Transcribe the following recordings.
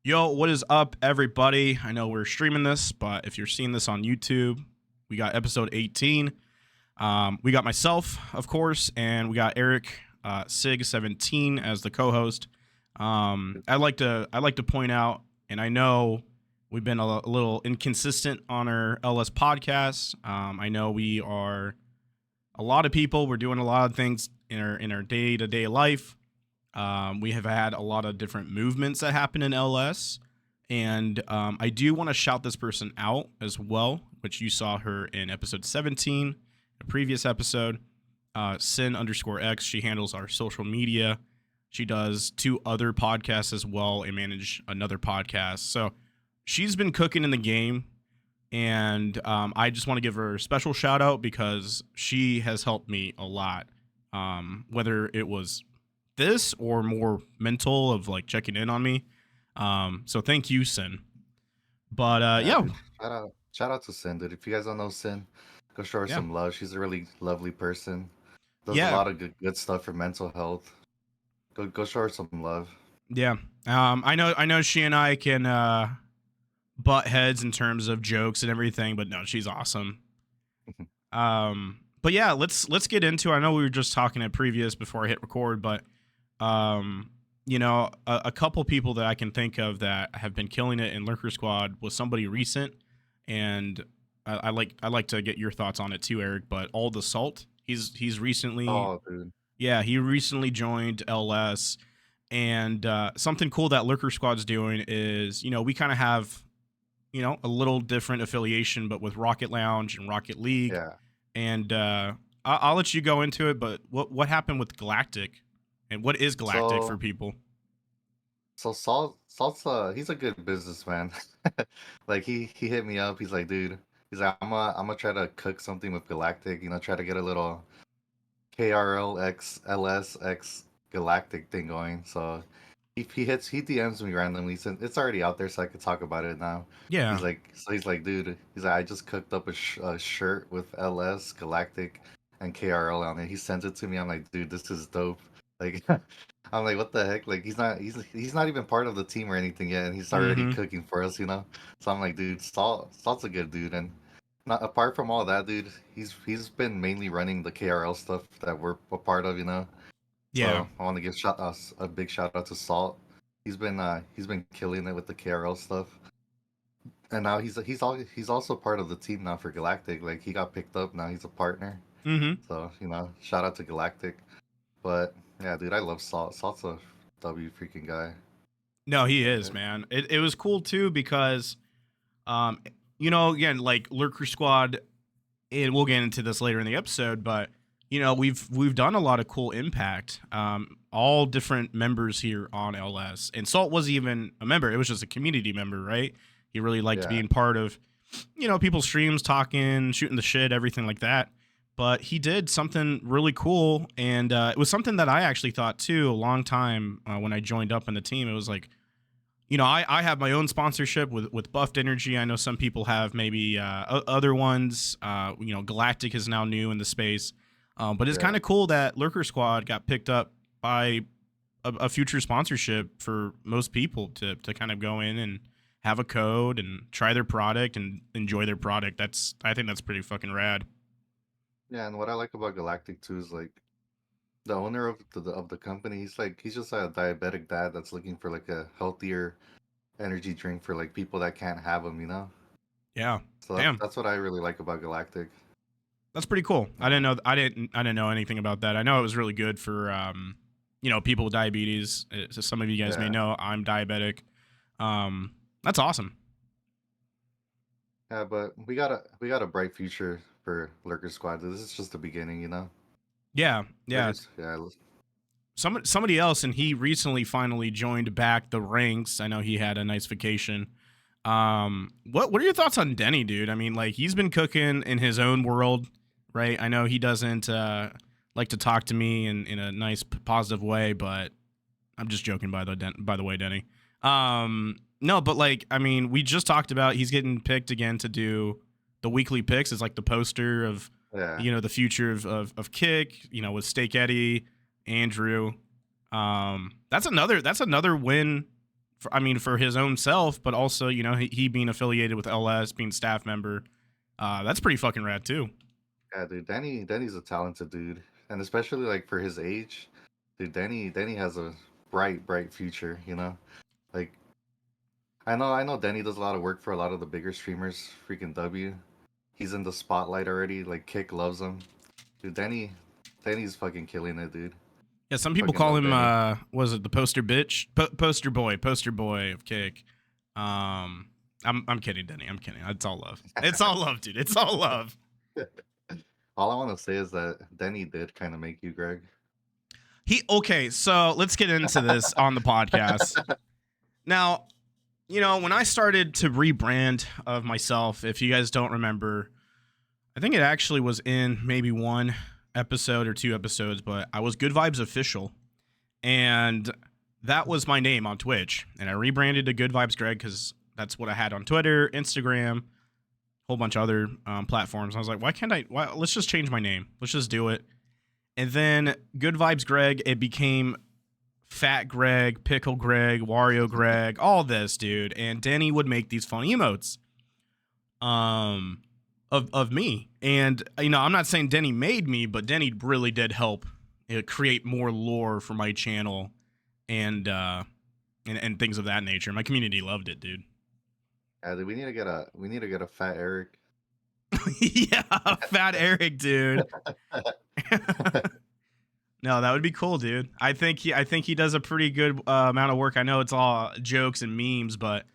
Yo, what is up, everybody? I know we're streaming this, but if you're seeing this on YouTube, we got episode 18. We got myself, of course, and we got Eric Sig 17 as the co-host. I'd like to point out, and I know we've been a little inconsistent on our LS podcasts. I know we are a lot of people. We're doing a lot of things in our day-to-day life. We have had a lot of different movements that happen in LS, and I do want to shout this person out as well, which you saw her in episode 17, a previous episode. Sin_X. She handles our social media. She does 2 other podcasts as well and manage another podcast. So she's been cooking in the game, and I just want to give her a special shout out because she has helped me a lot. Whether it was this or more mental of like checking in on me. So thank you, Sin. But Yeah, yeah, dude. Shout out to Sin, dude. If you guys don't know Sin, go show her yeah, some love. She's a really lovely person. Does a yeah, lot of good stuff for mental health. Go show her some love. yeah. I know she and I can butt heads in terms of jokes and everything, but no, she's awesome. But yeah, let's get into. I know we were just talking at previous before I hit record, but a couple people that I can think of that have been killing it in Lurker Squad was somebody recent, and I like to get your thoughts on it too, Eric. But All the Salt, he's recently, Oh, dude. yeah, he recently joined LS, and something cool that Lurker Squad's doing is, we kind of have, a little different affiliation, but with Rocket Lounge and Rocket League, Yeah. and I'll let you go into it. But what happened with Galactic, and what is Galactic for So people? Salt's he's a good businessman. Like he hit me up. He's like, dude. He's like, I'm gonna try to cook something with Galactic. Try to get a little KRLXLSX Galactic thing going. So he DMs me randomly. Since it's already out there, so I could talk about it now. Yeah. He's like, dude. He's like, I just cooked up a shirt with LS Galactic and KRL on it. He sends it to me. I'm like, dude, this is dope. Like, I'm like, what the heck? Like, he's not even part of the team or anything yet, and he's already Mm-hmm. cooking for us. So I'm like, dude, Salt's a good dude, and not apart from all that, dude, he's been mainly running the KRL stuff that we're a part of. Yeah. So I want to give a big shout out to Salt. He's been killing it with the KRL stuff, and now he's also part of the team now for Galactic. Like he got picked up now, he's a partner. Mm-hmm. So shout out to Galactic. But yeah, dude, I love Salt. Salt's a W freaking guy. No, he is, man. It was cool too because, again, like Lurker Squad, and we'll get into this later in the episode, but we've done a lot of cool impact. All different members here on LS, and Salt wasn't even a member; it was just a community member, right? He really liked Yeah. being part of, people's streams, talking, shooting the shit, everything like that. But he did something really cool, and it was something that I actually thought too a long time when I joined up in the team. It was like, I have my own sponsorship with Buffed Energy. I know some people have maybe other ones. Galactic is now new in the space. But it's Yeah. kind of cool that Lurker Squad got picked up by a future sponsorship for most people to kind of go in and have a code and try their product and enjoy their product. I think that's pretty fucking rad. Yeah, and what I like about Galactic too is like the owner of the company. He's just a diabetic dad that's looking for like a healthier energy drink for like people that can't have them. Yeah. So Damn. that's what I really like about Galactic. That's pretty cool. I Yeah. didn't know. I didn't know anything about that. I know it was really good for people with diabetes. So some of you guys may Yeah. know I'm diabetic. That's awesome. Yeah, but we got a bright future for Lurker Squad. This is just the beginning. Yeah, yeah. Yeah. Somebody else, and he recently finally joined back the ranks. I know he had a nice vacation. What are your thoughts on Denny, dude? I mean, like he's been cooking in his own world, right? I know he doesn't like to talk to me in a nice positive way, but I'm just joking by the way, Denny. No, but like I mean, we just talked about he's getting picked again to do the weekly picks. It's like the poster of Yeah. the future of Kick, with Steak Eddie, Andrew. That's another win for his own self, but also, you know, he being affiliated with LS, being staff member. That's pretty fucking rad too. Yeah, dude, Denny's a talented dude, and especially like for his age, dude, Denny has a bright future. You know, like I know Denny does a lot of work for a lot of the bigger streamers. Freaking W, he's in the spotlight already. Like Kick loves him, dude. Denny's fucking killing it, dude. Yeah, some people Fucking call love him Denny. was it the poster bitch, poster boy of Kick. I'm kidding, Denny. I'm kidding. It's all love. It's all love, dude. It's all love. All I want to say is that Denny did kind of make you, Greg. Okay, so let's get into this on the podcast. Now, you know, when I started to rebrand of myself, if you guys don't remember, I think it actually was in maybe one episode or two episodes, but I was Good Vibes Official, and that was my name on Twitch, and I rebranded to GoodVibesGreg because that's what I had on Twitter, Instagram, whole bunch of other platforms. I was like, let's just change my name. Let's just do it. And then Good Vibes Greg, it became Fat Greg, Pickle Greg, Wario Greg, all this, dude. And Denny would make these fun emotes of me. And, you know, I'm not saying Denny made me, but Denny really did help create more lore for my channel and things of that nature. My community loved it, dude. Yeah, dude, we need to get a fat Eric. Yeah, Fat Eric, dude. No, that would be cool, dude. I think he does a pretty good amount of work. I know it's all jokes and memes, but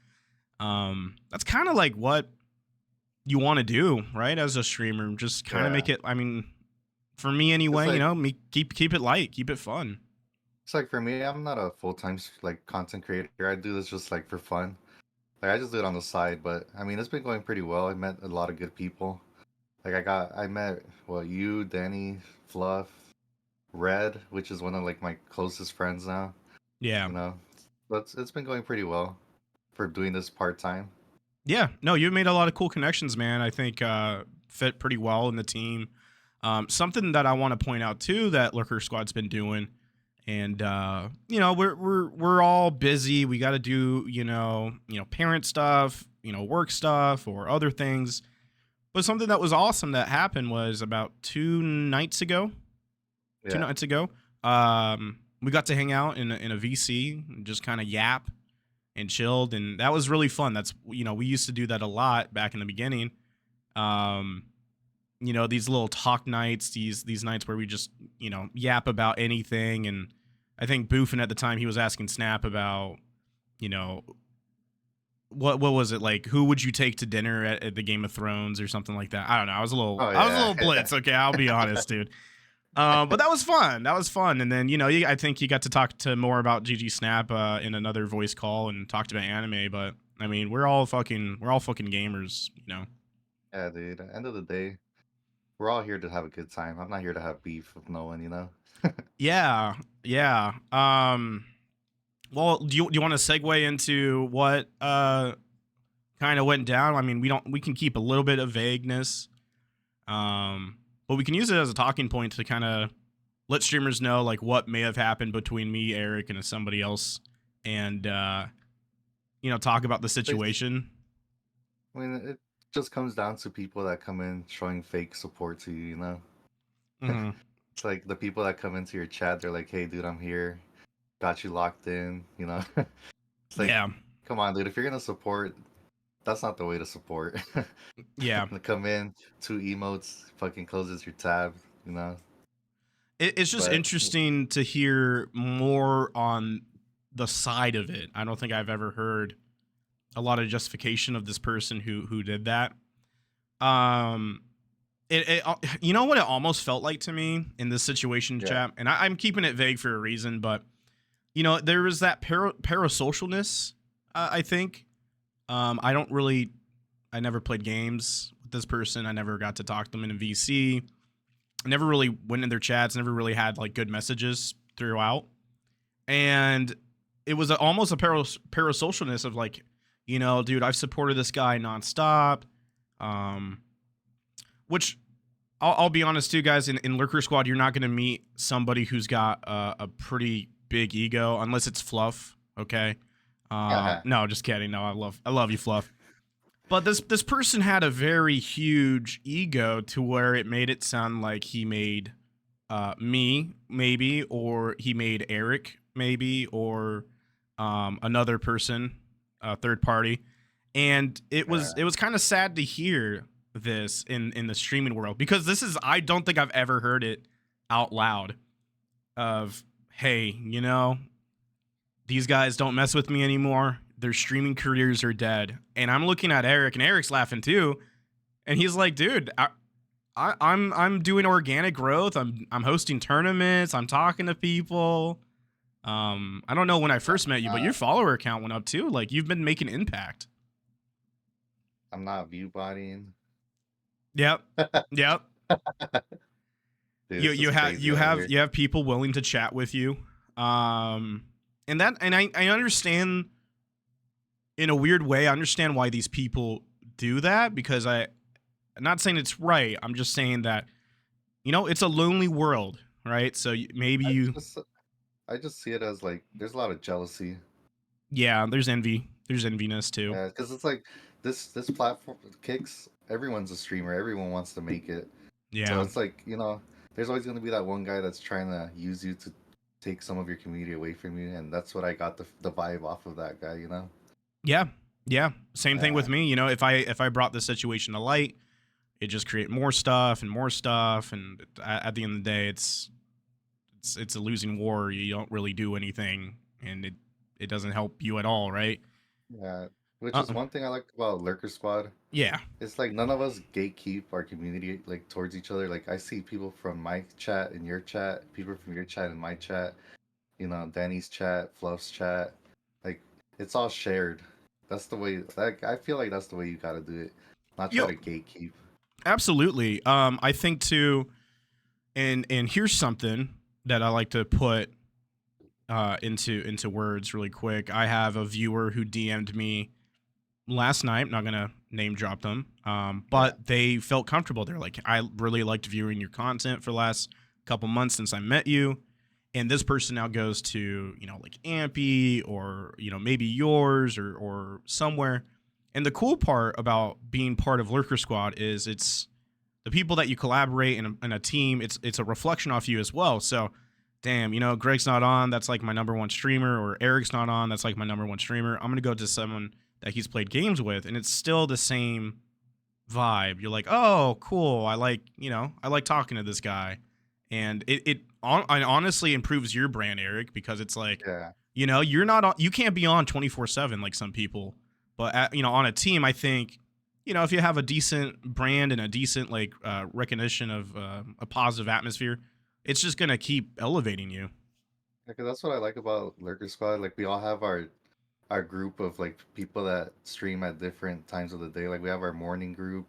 that's kind of like what you want to do, right? As a streamer, just kind of make it. I mean, for me anyway, you know, keep it light, keep it fun. It's like for me, I'm not a full-time like content creator. I do this just like for fun. Like I just do it on the side, but I mean, it's been going pretty well. I met a lot of good people. Like I met you, Denny, Fluff, Red, which is one of like my closest friends now. Yeah. You know, but it's been going pretty well for doing this part-time. Yeah, no, you've made a lot of cool connections, man. I think fit pretty well in the team. Something that I want to point out too that LurkerSquad's been doing, and you know, we're all busy. We got to do you know parent stuff, you know, work stuff or other things. But something that was awesome that happened was about 2 nights ago. Yeah. 2 nights ago, we got to hang out in a VC and just kind of yap and chilled, and that was really fun. That's, you know, we used to do that a lot back in the beginning. You know, these little talk nights, these nights where we just, you know, yap about anything. And I think Boofin at the time, he was asking Snap about, you know, what was it like? Who would you take to dinner at the Game of Thrones or something like that? I don't know. I was a little blitz. Okay, I'll be honest, dude. But that was fun. That was fun. And then, you know, I think you got to talk to more about GG Snap in another voice call and talked about anime. But I mean, we're all fucking gamers, you know. Yeah, dude. At the end of the day, we're all here to have a good time. I'm not here to have beef with no one, you know. Yeah. Well, do you want to segue into what kind of went down? I mean, we can keep a little bit of vagueness. But we can use it as a talking point to kind of let streamers know like what may have happened between me, Eric, and somebody else, and you know, talk about the situation. I mean, it just comes down to people that come in showing fake support to you, you know. Mm-hmm. It's like the people that come into your chat, they're like, "Hey, dude, I'm here, got you locked in," you know. It's like, Yeah. Come on, dude. If you're gonna support, that's not the way to support. Yeah. Come in, 2 emotes, fucking closes your tab, you know. It's just interesting to hear more on the side of it. I don't think I've ever heard a lot of justification of this person who did that. You know what it almost felt like to me in this situation, chat, and I'm keeping it vague for a reason, but you know, there was that parasocialness. I think I never played games with this person. I never got to talk to them in a VC. I never really went in their chats. Never really had like good messages throughout, and it was almost a parasocialness of like, you know, dude, I've supported this guy nonstop. Which I'll be honest too, guys. In LurkerSquad, you're not going to meet somebody who's got a pretty big ego unless it's Fluff. Okay, No, just kidding. No, I love you, Fluff. But this person had a very huge ego to where it made it sound like he made me maybe, or he made Erik maybe, or another person, third party, and Yeah. it was kind of sad to hear this in the streaming world, because this is, I don't think I've ever heard it out loud of, hey, you know, these guys don't mess with me anymore. Their streaming careers are dead. And I'm looking at Erik, and Erik's laughing too. And he's like, dude, I'm doing organic growth. I'm hosting tournaments. I'm talking to people. I don't know when I first met you, but your follower count went up too. Like, you've been making impact. I'm not view bodying. Yep. Yep. Dude, you you have people willing to chat with you. And I understand, in a weird way, I understand why these people do that, because I'm not saying it's right. I'm just saying that, you know, it's a lonely world, right? So maybe I just see it as like there's a lot of jealousy. Yeah, there's envy. There's enviness too. Yeah, because it's like this platform kicks. Everyone's a streamer. Everyone wants to make it. So Yeah. it's like, you know, there's always going to be that one guy that's trying to use you to take some of your community away from you, and that's what I got the vibe off of that guy. You know. Yeah. Yeah. Same thing with Yeah. me. You know, if I brought the situation to light, it just create more stuff and more stuff, and at the end of the day, it's a losing war. You don't really do anything, and it doesn't help you at all, right? Yeah. Which is Uh. one thing I like about LurkerSquad. Yeah. It's like none of us gatekeep our community like towards each other. Like I see people from my chat and your chat, people from your chat and my chat, you know, Danny's chat, Fluff's chat. Like it's all shared. That's the way. Like I feel like that's the way you gotta do it. Not try Yo, to gatekeep. absolutely. I think too, and here's something that I like to put into words really quick. I have a viewer who DM'd me last night. I'm not gonna name drop them, Yeah. but they felt comfortable. They're like, I really liked viewing your content for the last couple months since I met you. And this person now goes to, you know, like Ampy, or, you know, maybe yours, or somewhere. And the cool part about being part of Lurker Squad is it's the people that you collaborate in a team. It's a reflection off you as well. So, damn, you know, Greg's not on. That's like my number one streamer, or Erik's not on. That's like my number one streamer. I'm gonna go to someone that he's played games with, and it's still the same vibe. You're like, oh, cool. I like, you know, I like talking to this guy, and it honestly improves your brand, Erik, because it's like, Yeah. you know, you're not on, you can't be on 24/7 like some people, but you know, on a team, I think, you know, if you have a decent brand and a decent like recognition of a positive atmosphere, it's just gonna keep elevating you. Because that's what I like about LurkerSquad. Like we all have our group of like people that stream at different times of the day. Like we have our morning group,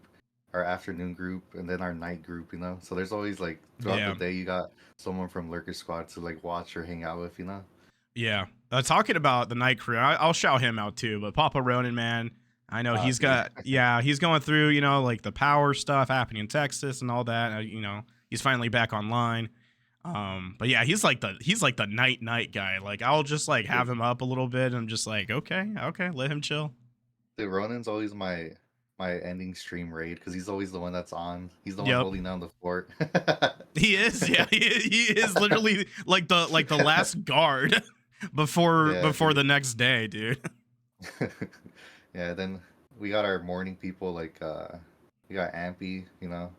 our afternoon group, and then our night group, you know. So there's always like throughout the Yeah. day you got someone from LurkerSquad to like watch or hang out with, you know. Yeah. Talking about the night crew, I'll shout him out too. But Papa Ronan, man, I know he's Dude. got, yeah, he's going through, you know, like the power stuff happening in Texas and all that. You know, he's finally back online. But yeah, he's like the night guy. Like, I'll just like have him up a little bit, and I'm just like, okay, let him chill. Dude, Ronan's always my ending stream raid because he's always the one that's on. He's the one Yep. holding down the fort. He is, yeah, he is literally like the last guard before Yeah, before dude. the next day, dude. Yeah, then we got our morning people like we got Ampy, you know.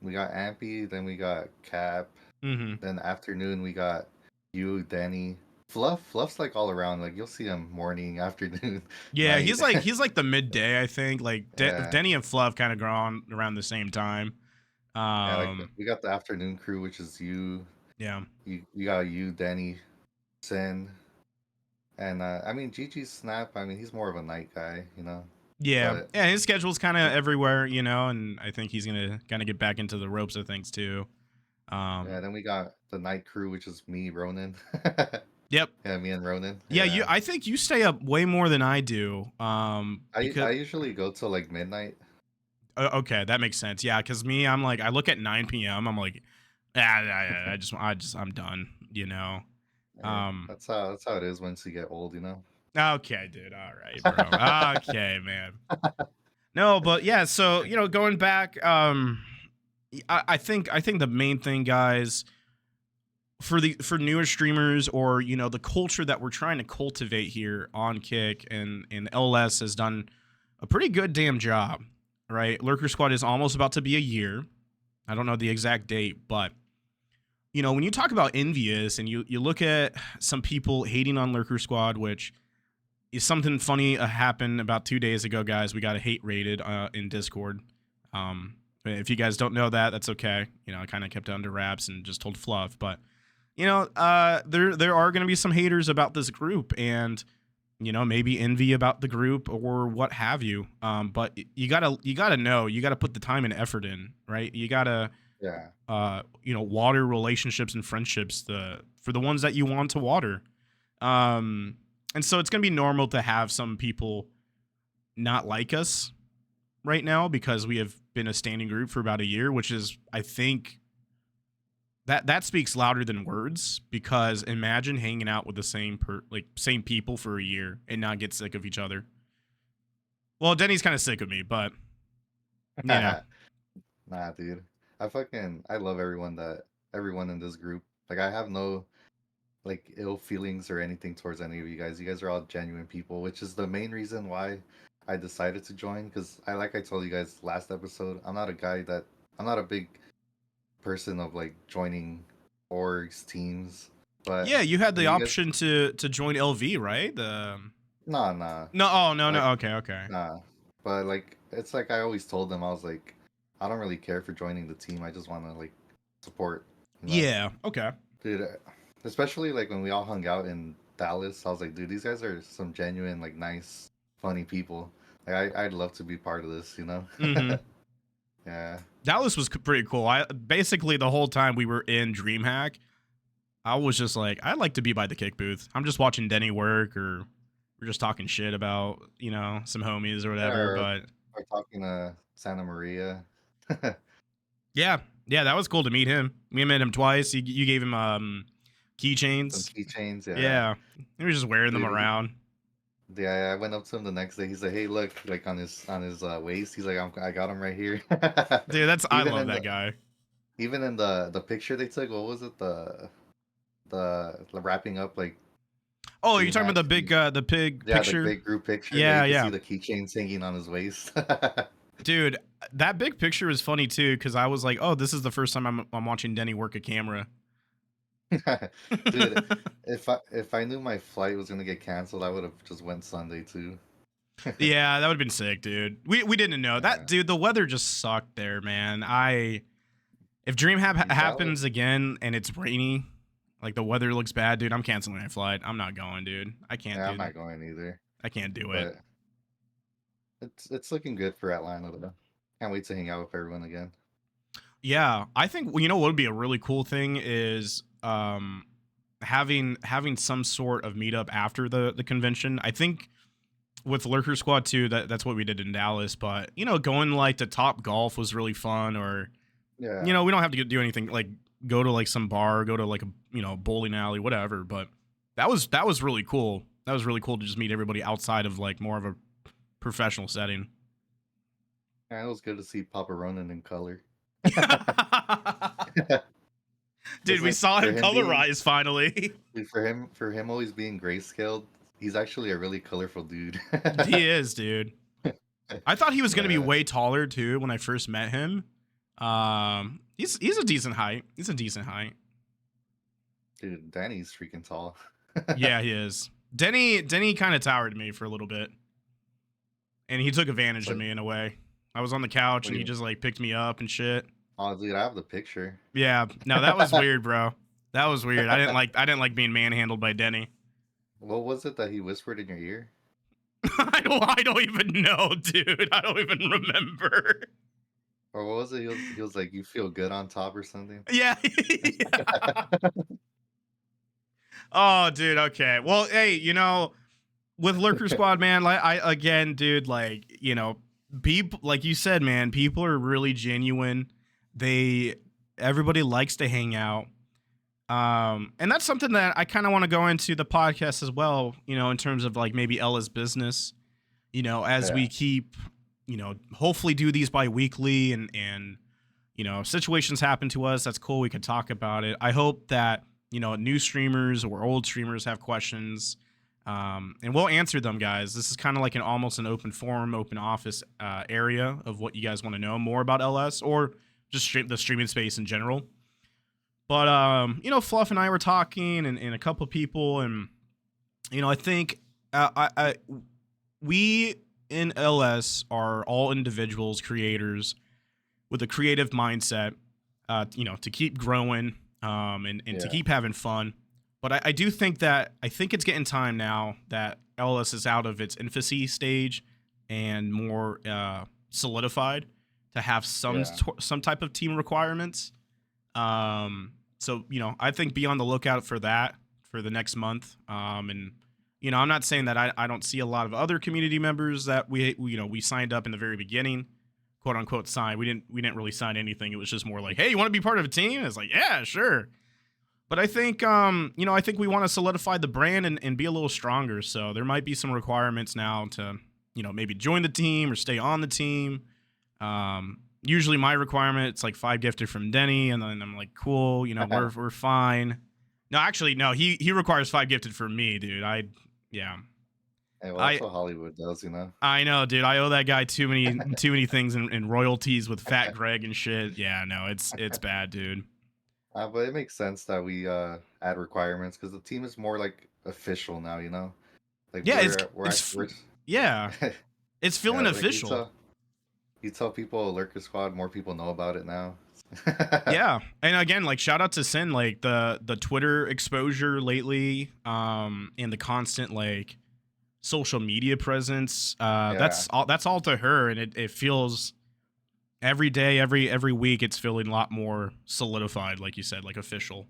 We got Ampy, then we got Cap, Mm-hmm. then afternoon we got you, Denny. Fluff's like all around. Like you'll see him morning, afternoon, Yeah, night. he's like the midday, I think. Like Yeah. Denny and Fluff kind of grow on around the same time. Yeah, like Um, we got the afternoon crew, which is you, yeah, you got you, Denny, Sin, and I mean Gigi's Snap. I mean he's more of a night guy, you know. yeah, But yeah. His schedule's kind of everywhere, you know, and I think he's gonna kind of get back into the ropes of things too. yeah, Um, then we got the night crew, which is me, Ronan. yep. Yeah, me and Ronan. Yeah, Yeah. I think you stay up way more than I do. I Because usually go till like midnight. okay, that makes sense. Yeah, because me, I'm like, I look at 9 p.m. I'm like, I'm done. You know. Hey, that's how it is once you get old, you know. Okay, dude. All right, bro. Okay, man. No, but yeah. So going back, I think the main thing, guys, for newer streamers, or the culture that we're trying to cultivate here on Kick and LS has done a pretty good damn job, right? Lurker Squad is almost about to be a year. I don't know the exact date, but when you talk about envious and you look at some people hating on Lurker Squad, which is something funny happened about 2 days ago, guys. We got a hate rated in Discord. If you guys don't know that, that's okay. I kind of kept it under wraps and just told Fluff, but there are going to be some haters about this group, and maybe envy about the group or what have you. But you gotta know, you gotta put the time and effort in, right? You gotta Yeah. water relationships and friendships for the ones that you want to water. And so it's gonna be normal to have some people not like us right now because we have been a standing group for about a year, which is, I think, that speaks louder than words, because imagine hanging out with the same people for a year and not get sick of each other. Well, Denny's kind of sick of me, but Nah, dude. I love everyone in this group. Like, I have no like ill feelings or anything towards any of you guys. You guys are all genuine people, which is the main reason why I decided to join. Because I told you guys last episode, I'm not a big person of like joining orgs, teams. But yeah, you had the you guys, option to join LV, right? nah, No, oh no, like no, okay. nah. But like, it's like I always told them, I was like, I don't really care for joining the team. I just want to like support, you know. Yeah, okay. Dude, especially like when we all hung out in Dallas, I was like, dude, these guys are some genuine, like, nice, funny people. Like, I'd love to be part of this, you know? Mm-hmm. Yeah. Dallas was pretty cool. I basically, the whole time we were in DreamHack, I was just like, I'd like to be by the Kick booth. I'm just watching Denny work, or we're just talking shit about some homies or Yeah, whatever. But or talking to Santa Maria. yeah, that was cool to meet him. We met him twice. You gave him Some keychains. keychains, yeah. Yeah, he was just wearing them Dude, around. yeah, I went up to him the next day. He's like, hey, look, like on his waist. He's like, I got him right here. Dude, I Even love in that guy. the picture they took, what was it? The wrapping up, like, Oh, you're talking DreamHack. about the pig Yeah, the picture? big group picture. Yeah, Yeah, you can yeah. see the keychains hanging on his waist. Dude, that big picture was funny too, because I was like, oh, this is the first time I'm watching Denny work a camera. Dude, if I knew my flight was gonna get canceled, I would have just went Sunday too. Yeah, that would have been sick, dude. We didn't know that, Yeah. dude. The weather just sucked there, man. If Dallas, happens again and it's rainy, like the weather looks bad, dude, I'm canceling my flight. I'm not going, dude. I can't, yeah, I'm dude. not going either. I can't do it. But it's looking good for Atlanta though. Can't wait to hang out with everyone again. Yeah, I think what would be a really cool thing is having some sort of meetup after the convention. I think with Lurker Squad too, that's what we did in Dallas. But going like to Top Golf was really fun. Or Yeah. we don't have to do anything like go to like some bar, go to like a bowling alley, whatever. But that was really cool. That was really cool to just meet everybody outside of like more of a professional setting. Yeah, it was good to see Papa Ronan in color. Dude, It's we like saw for him him being colorize finally. dude, for him always being grayscaled, he's actually a really colorful dude. He is, dude. I thought he was gonna be Yeah. way taller too when I first met him. He's a decent height. He's a decent height. Dude, Danny's freaking tall. Yeah, he is. Denny kind of towered me for a little bit, and he took advantage of What, me in a way. I was on the couch what do and he you just like picked me up and shit. Oh, dude, I have the picture. Yeah, no, that was weird, bro. That was weird. I didn't like being manhandled by Denny. What was it that he whispered in your ear? I don't even know, dude. I don't even remember. Or what was it? He was like, "You feel good on top" or something. Yeah. Yeah. Oh, dude. Okay. Well, hey, with Lurker Squad, man, like again, dude, like people, like you said, man, people are really genuine. Everybody likes to hang out. And that's something that I kind of want to go into the podcast as well, in terms of like maybe Ella's business, as Yeah. we keep, hopefully do these bi-weekly and situations happen to us. That's cool. We could talk about it. I hope that, new streamers or old streamers have questions. And we'll answer them, guys. This is kind of like almost an open forum, open office area of what you guys want to know more about LS or just the streaming space in general. But Fluff and I were talking, and a couple of people, and I think we in LS are all individuals, creators with a creative mindset, to keep growing, and to Yeah. keep having fun. But I do think it's getting time now that LS is out of its infancy stage and more solidified to have Yeah. some type of team requirements. So I think be on the lookout for that for the next month. And I'm not saying that I don't see a lot of other community members that we signed up in the very beginning, quote unquote sign. We didn't really sign anything. It was just more like, hey, you want to be part of a team? And it's like, yeah, sure. But I think I think we want to solidify the brand and be a little stronger. So there might be some requirements now to maybe join the team or stay on the team. Usually my requirement, it's like 5 gifted from Denny, and then I'm like, cool, we're fine. No, actually, no, he requires 5 gifted from me, dude. Yeah. Hey, well, that's I what Hollywood does, you know. I know, dude. I owe that guy too many things in royalties with Fat Greg and shit. Yeah, no, it's bad, dude. But it makes sense that we add requirements because the team is more like official now, you know. Like Yeah, we're yeah, it's feeling yeah, like official. you tell people LurkerSquad, more people know about it now. Yeah, and again, like shout out to Sin, like the Twitter exposure lately, and the constant like social media presence. Yeah. That's all to her, and it feels every day, every week, it's feeling a lot more solidified, like you said, like official.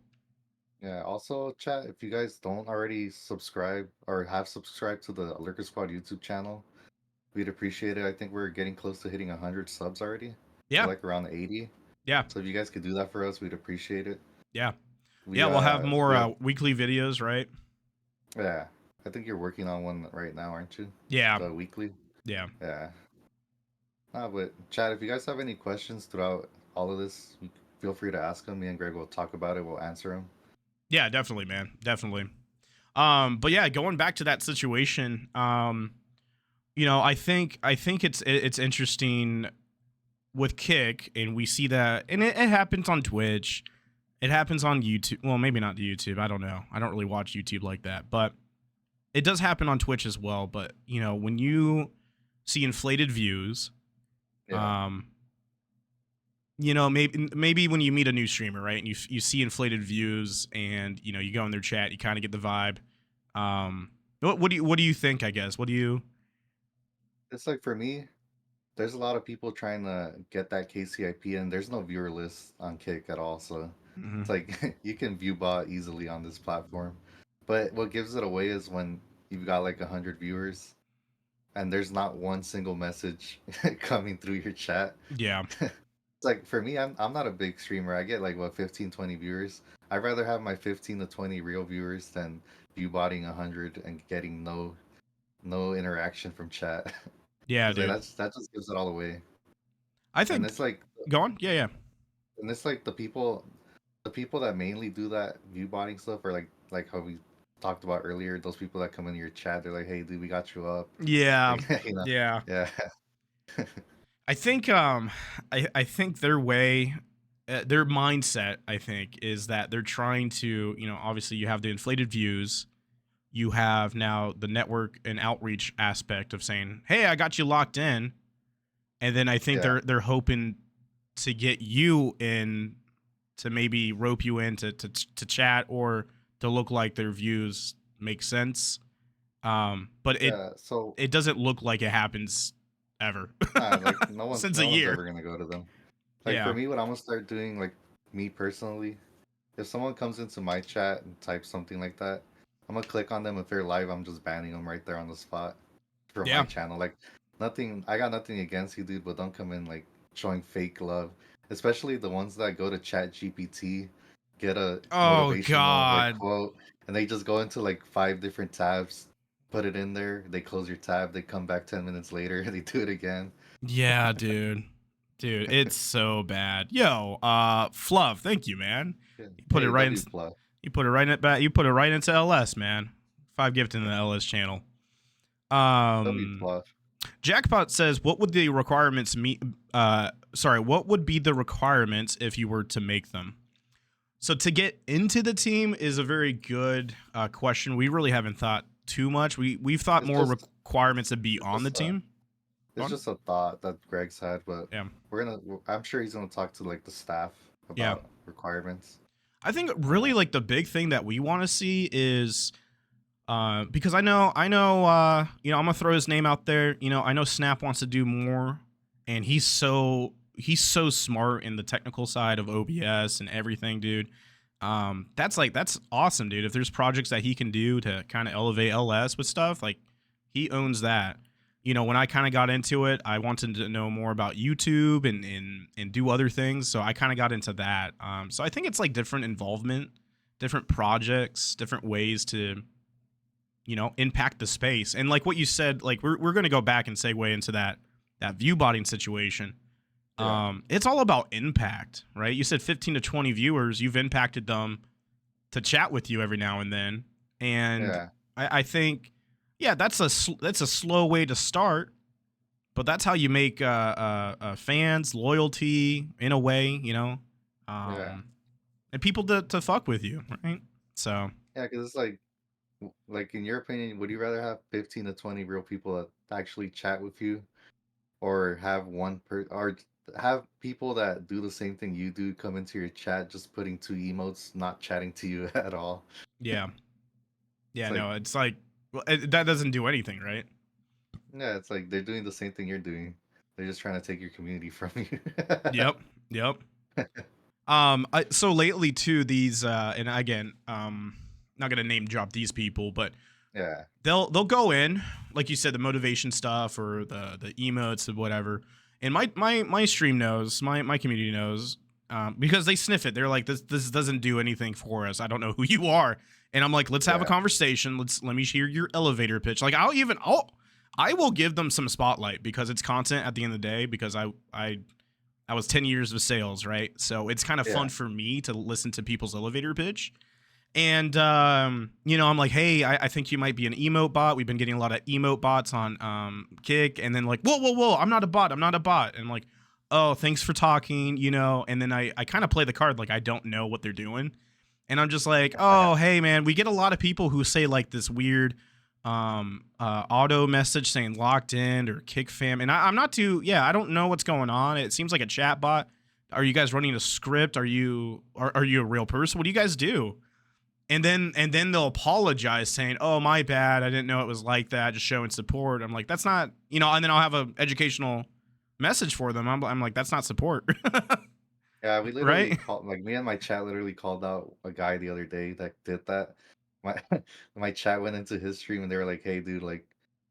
Yeah. Also, chat, if you guys don't already subscribe or have subscribed to the LurkerSquad YouTube channel, we'd appreciate it. I think we're getting close to hitting 100 subs already. We're Yeah, like around 80. yeah, So if you guys could do that for us, we'd appreciate it. yeah, We yeah. We'll have more we have weekly videos, right? yeah. I think you're working on one right now, aren't you? Yeah, The weekly. yeah, Yeah. But Chad, if you guys have any questions throughout all of this, feel free to ask them. Me and Greg will talk about it. We'll answer them. yeah. Definitely, man. Definitely. But yeah, going back to that situation, I think it's interesting with Kick, and we see that, and it happens on Twitch, it happens on YouTube. Well, maybe not YouTube. I don't know. I don't really watch YouTube like that, but it does happen on Twitch as well. But when you see inflated views, Yeah. um, maybe when you meet a new streamer, right, and you see inflated views, and you go in their chat, you kind of get the vibe. What do you think? I guess. What do you? It's like for me, there's a lot of people trying to get that KCIP, and there's no viewer list on Kick at all. So Mhm. it's like you can view bot easily on this platform. But what gives it away is when you've got like 100 viewers and there's not one single message coming through your chat. Yeah. It's like for me, I'm not a big streamer. I get like what 15, 20 viewers. I'd rather have my 15 to 20 real viewers than view botting 100 and getting no interaction from chat. Yeah, Because like, dude. that just gives it all away. I And think. it's like Go on. Yeah, yeah. the people that mainly do that view botting stuff are like how we talked about earlier. Those people that come into your chat, they're like, "Hey, dude, we got you up." Yeah. Like, Yeah. yeah, I think I think their way their mindset, I think, is that they're trying to, obviously you have the inflated views, you have now the network and outreach aspect of saying, "Hey, I got you locked in." And then I think yeah, they're hoping to get you in, to maybe rope you in to chat, or to look like their views make sense. But it yeah. So it doesn't look like it happens ever nah, like no one's since a no one's year. ever gonna go to them. Like for Yeah. me, what I'm gonna start doing, like me personally, if someone comes into my chat and types something like that, I'm gonna click on them. If they're live, I'm just banning them right there on the spot for my Yeah. channel. Like nothing, I got nothing against you, dude, but don't come in like showing fake love, especially the ones that go to Chat GPT get a Oh motivational like God. quote, and they just go into like 5 different tabs, put it in there, they close your tab, they come back 10 minutes later, and they do it again. Yeah, dude. Dude, it's so bad. Yo, Fluff, thank you, man. Yeah. You put it Hey, right in W plus. you put it right in back you put it right into LS, man. 5 gift in the LS channel. W Um plus. Jackpot says, "What would the requirements meet? What would be the requirements if you were to make them?" So to get into the team is a very good question. We really haven't thought too much. We've thought It's more just requirements to be it's on the just team. Go it's on. just a thought that Greg's had, but Yeah, I'm sure he's gonna talk to like the staff yeah. about requirements. I think Yeah. really like the big thing that we want to see is because I'm gonna throw his name out there. I know Snap wants to do more, and he's so smart in the technical side of OBS and everything, dude. That's awesome, dude. If there's projects that he can do to kind of elevate LS with stuff, like he owns that. When I kind of got into it, I wanted to know more about YouTube and do other things, so I kind of got into that. So I think it's like different involvement, different projects, different ways to impact the space. And like what you said, like we're going to go back and segue into that view botting situation. Yeah. It's all about impact, right? You said 15 to 20 viewers, you've impacted them to chat with you every now and then. And Yeah. I think, yeah, that's a slow way to start, but that's how you make fans, loyalty in a way, Yeah. and people to fuck with you, right? So Yeah, because it's like in your opinion, would you rather have 15 to 20 real people that actually chat with you, or have people that do the same thing you do come into your chat just putting two emotes, not chatting to you at all? yeah, It's yeah, like, no, it's like that doesn't do anything, right? yeah, it's like they're doing the same thing you're doing. They're just trying to take your community from you. Yep, yep. So lately too, these and again, not gonna name drop these people, but Yeah. they'll go in, like you said, the motivation stuff or the emotes or whatever. And my stream knows, my community knows, because they sniff it. They're like, this doesn't do anything for us. I don't know who you are. And I'm like, let's have a Yeah. conversation. Let me hear your elevator pitch. Like I will give them some spotlight because it's content at the end of the day, because I was 10 years of sales, right? So it's kind of Yeah. fun for me to listen to people's elevator pitch. And, I'm like, hey, I think you might be an emote bot. We've been getting a lot of emote bots on Kick. And then like, whoa, I'm not a bot. I'm not a bot. And I'm like, oh, thanks for talking. And then I kind of play the card like I don't know what they're doing. And I'm just like, oh, hey, man, we get a lot of people who say like this weird auto message saying locked in or kick fam. And I'm not I don't know what's going on. It seems like a chat bot. Are you guys running a script? Are you a real person? What do you guys do? And then they'll apologize saying, oh, my bad. I didn't know it was like that. Just showing support. I'm like, that's not, and then I'll have an educational message for them. I'm like, that's not support. Yeah, we literally Right? called, like, me and my chat literally called out a guy the other day that did that. My my chat went into his stream and they were like, "Hey, dude, like,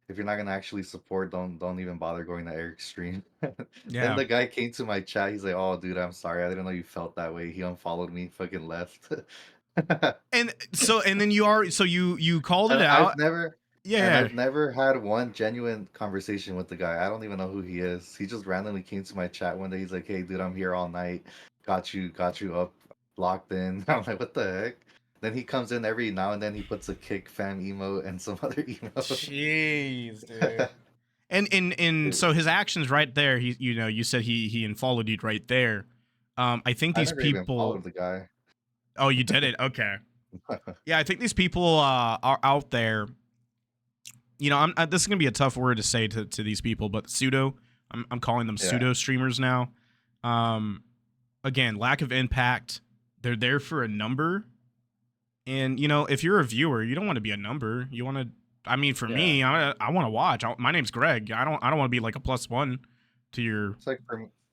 if you're not gonna actually support, don't even bother going to Eric's stream." Then Yeah. the guy came to my chat. He's like, "Oh, dude, I'm sorry. I didn't know you felt that way." He unfollowed me, fucking left. And then you called it And I've out. never and Yeah. I've never had one genuine conversation with the guy. I don't even know who he is. He just randomly came to my chat one day. He's like, "Hey, dude, I'm here all night. Got you up, locked in." I'm like, "What the heck?" Then he comes in every now and then. He puts a kick fam emote and some other emote. Jeez, dude. And so his actions right there, you said he unfollowed you right there. I think I these never even people. followed the guy. Oh, you did it. Okay. Yeah, I think these people are out there. This is gonna be a tough word to say to these people, but pseudo. I'm calling them Yeah, pseudo streamers now. Um, Again, lack of impact. They're there for a number, and if you're a viewer, you don't want to be a number. You want to. I mean, for yeah. me, I want to watch. My name's Greg. I don't want to be like a +1 to your. It's like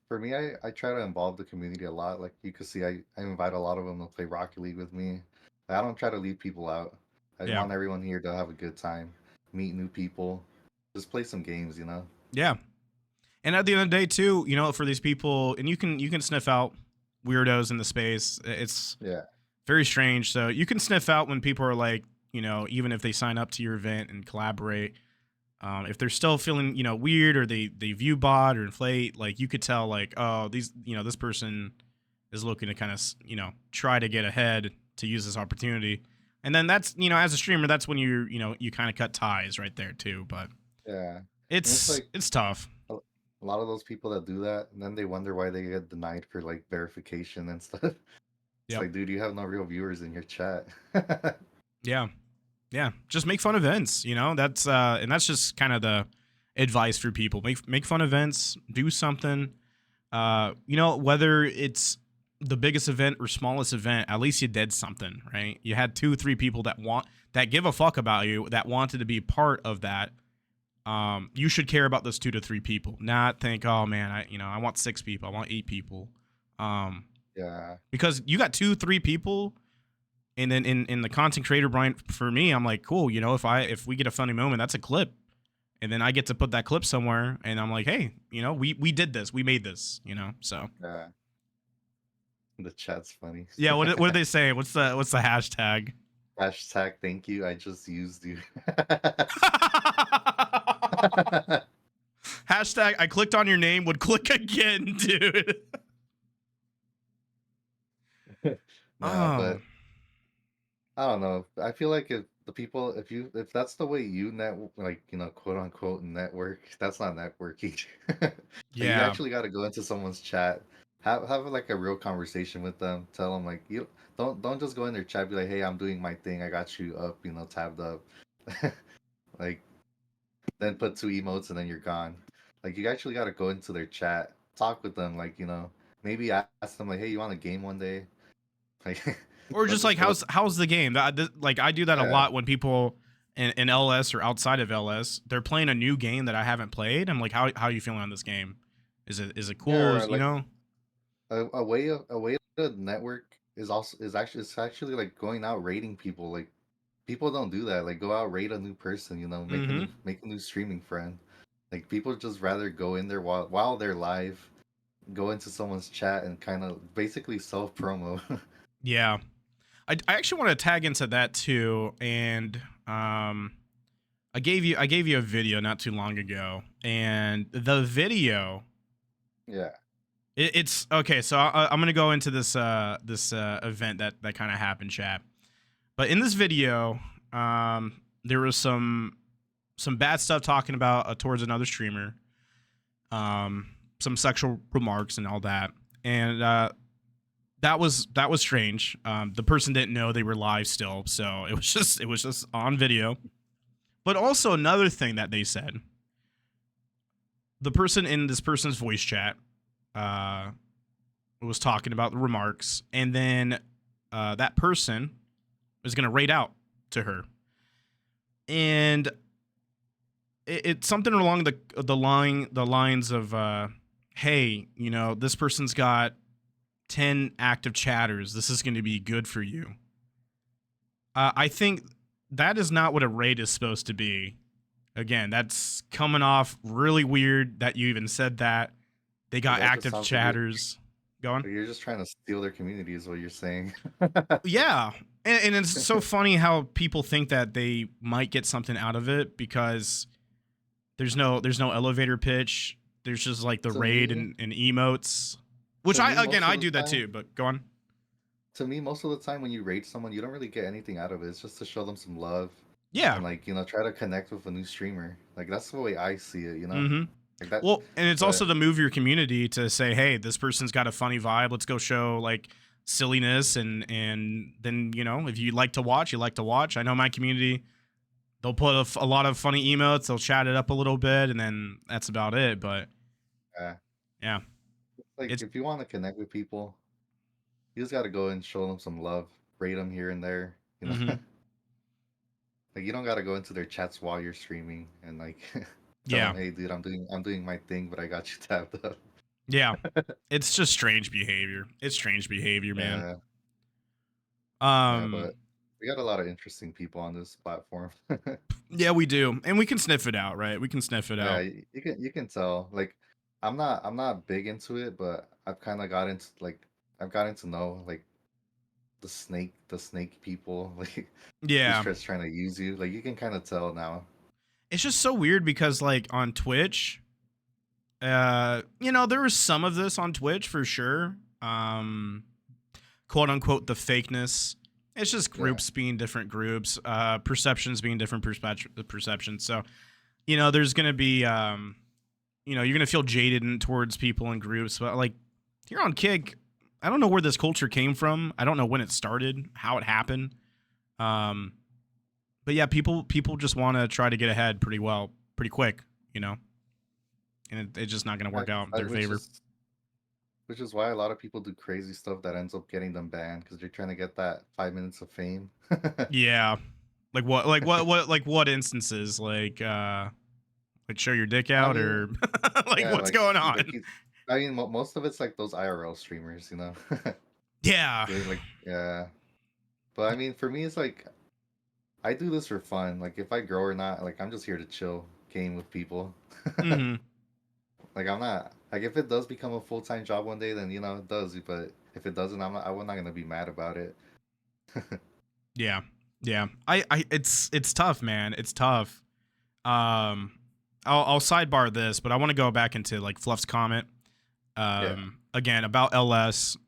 for me, I try to involve the community a lot. Like you can see, I invite a lot of them to play Rocket League with me. I don't try to leave people out. I Yeah, want everyone here to have a good time, meet new people, just play some games, you know? yeah. And at the end of the day, too, for these people, and you can sniff out weirdos in the space. It's Yeah. Very strange. So you can sniff out when people are like, even if they sign up to your event and collaborate, if they're still feeling, weird, or they view bot or inflate, like you could tell, like, oh, this person is looking to kind of, try to get ahead to use this opportunity. And then that's, as a streamer, that's when you kind of cut ties right there too. But Yeah, and it's it's like it's tough. a lot of those people that do that, and then they wonder why they get denied for like verification and stuff. It's Yep. like, dude, you have no real viewers in your chat. Yeah. Yeah. Just make fun events. That's and that's just kind of the advice for people. Make fun events. Do something. Whether it's the biggest event or smallest event, at least you did something, right? You had 2-3 people that give a fuck about you, that wanted to be part of that. You should care about those 2 to 3 people, not think, oh man, I want 6 people, I want 8 people. Yeah, Because you got 2-3 people, and then in the content creator Brian, for me, I'm like, cool, if we get a funny moment, that's a clip. And then I get to put that clip somewhere, and I'm like, hey, we did this, we made this, so. yeah. The chat's funny. Yeah, what do they say? What's the hashtag? Hashtag thank you. I just used you. Hashtag I clicked on your name, would click again, dude. Nah, but I don't know. I feel like if the people, if that's the way you like, quote unquote network, that's not networking. Like, you yeah. actually got to go into someone's chat, have like a real conversation with them. Tell them like, you don't just go in their chat, be like, hey, I'm doing my thing. I got you up, tabbed up. Like, then put 2 emotes and then you're gone. Like, you actually got to go into their chat, talk with them, like, maybe ask them like, hey, you want a game one day? Like, Or don't just just like, go. how's the game? Like, I do that a Yeah, lot when people in LS or outside of LS, they're playing a new game that I haven't played. I'm like, how are you feeling on this game? Is it yeah, cool? or like a way to network it's actually like going out raiding people. Like, people don't do that. Like, go out raid a new person. Mm-hmm. Make a new streaming friend. Like, people just rather go in there while they're live, go into someone's chat and kind of basically self promo. Yeah. I actually want to tag into that too, and I gave you a video not too long ago, and the video, Yeah, it's okay. So I'm gonna go into this event that kind of happened, chat. But in this video, there was some bad stuff talking about towards another streamer, some sexual remarks and all that, and that was strange. The person didn't know they were live still, so it was just on video. But also another thing that they said, the person in this person's voice chat uh, was talking about the remarks, and then that person was going to raid out to her, and it's something along the lines of, hey, this person's got 10 active chatters. This is going to be good for you. I think that is not what a raid is supposed to be. Again, that's coming off really weird that you even said that. They got that just active sounds like you're chatters going. you're just trying to steal their community, is what you're saying. Yeah. And it's so funny how people think that they might get something out of it, because there's no elevator pitch. There's just like the To raid me, and emotes. Which to me, I do that too, but go on. most of the time when you raid someone, you don't really get anything out of it. It's just to show them some love Yeah. and, like, try to connect with a new streamer. Like, that's the way I see it. Mm-hmm. Like that. Well, and it's also But to move your community to say, hey, this person's got a funny vibe. Let's go show like silliness, and then if you like to watch, you like to watch. I know my community, they'll put a lot of funny emotes, they'll chat it up a little bit, and then that's about it. But uh, yeah, like, it's if you want to connect with people, you just got to go and show them some love, rate them here and there. mm-hmm. Like, you don't got to go into their chats while you're streaming and, like, tell Yeah, them, hey, dude, I'm doing my thing, but I got you tapped up. yeah. It's just strange behavior. It's strange behavior, man. Yeah, yeah, Um, but we got a lot of interesting people on this platform. yeah, we do, and we can sniff it out, right? We can sniff it Yeah, out. you can tell. Like, I'm not big into it, but I've kind of got into, like, I've gotten to know, like, the snake people, like who's Yeah. just trying to use you. Like you can kind of tell now. It's just so weird because like on Twitch, there was some of this on Twitch for sure. Quote unquote the fakeness. It's just Yeah. groups being different groups, perceptions being different perceptions. So, there's gonna be, you're gonna feel jaded towards people in groups. But like here on Kick, I don't know where this culture came from. I don't know when it started, how it happened. But yeah, people just want to try to get ahead pretty quick, and it's just not going to work out in their favor. Which is why a lot of people do crazy stuff that ends up getting them banned because they're trying to get that 5 minutes of fame. Yeah, like what, what instances, like show your dick out, or like what's going on? I mean, most of it's like those IRL streamers, Yeah. Yeah. But I mean, for me, it's like I do this for fun. Like if I grow or not, like I'm just here to chill, game with people. Mm-hmm. Like I'm not like if it does become a full-time job one day, then it does. But if it doesn't, I'm not gonna be mad about it. Yeah. It's tough, man. It's tough. I'll sidebar this, but I want to go back into like Fluff's comment. Again about LS.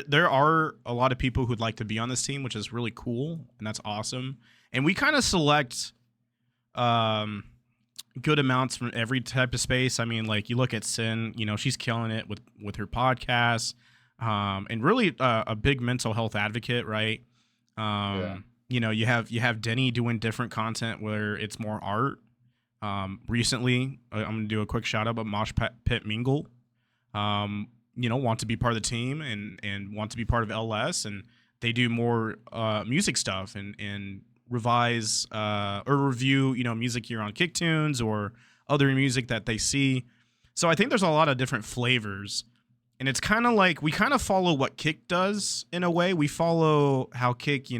There are a lot of people who'd like to be on this team, which is really cool, and that's awesome. And we kind of select good amounts from every type of space. I mean, like you look at Sin, she's killing it with her podcast, and really a big mental health advocate, right? You have Denny doing different content where it's more art. Recently, I'm gonna do a quick shout out about Mosh Pit Mingle. Want to be part of the team and want to be part of LS, and they do more music stuff and revise or review music here on Kicktunes or other music that they see. So I think there's a lot of different flavors, and it's kind of like we kind of follow what Kick does in a way. We follow how Kick, you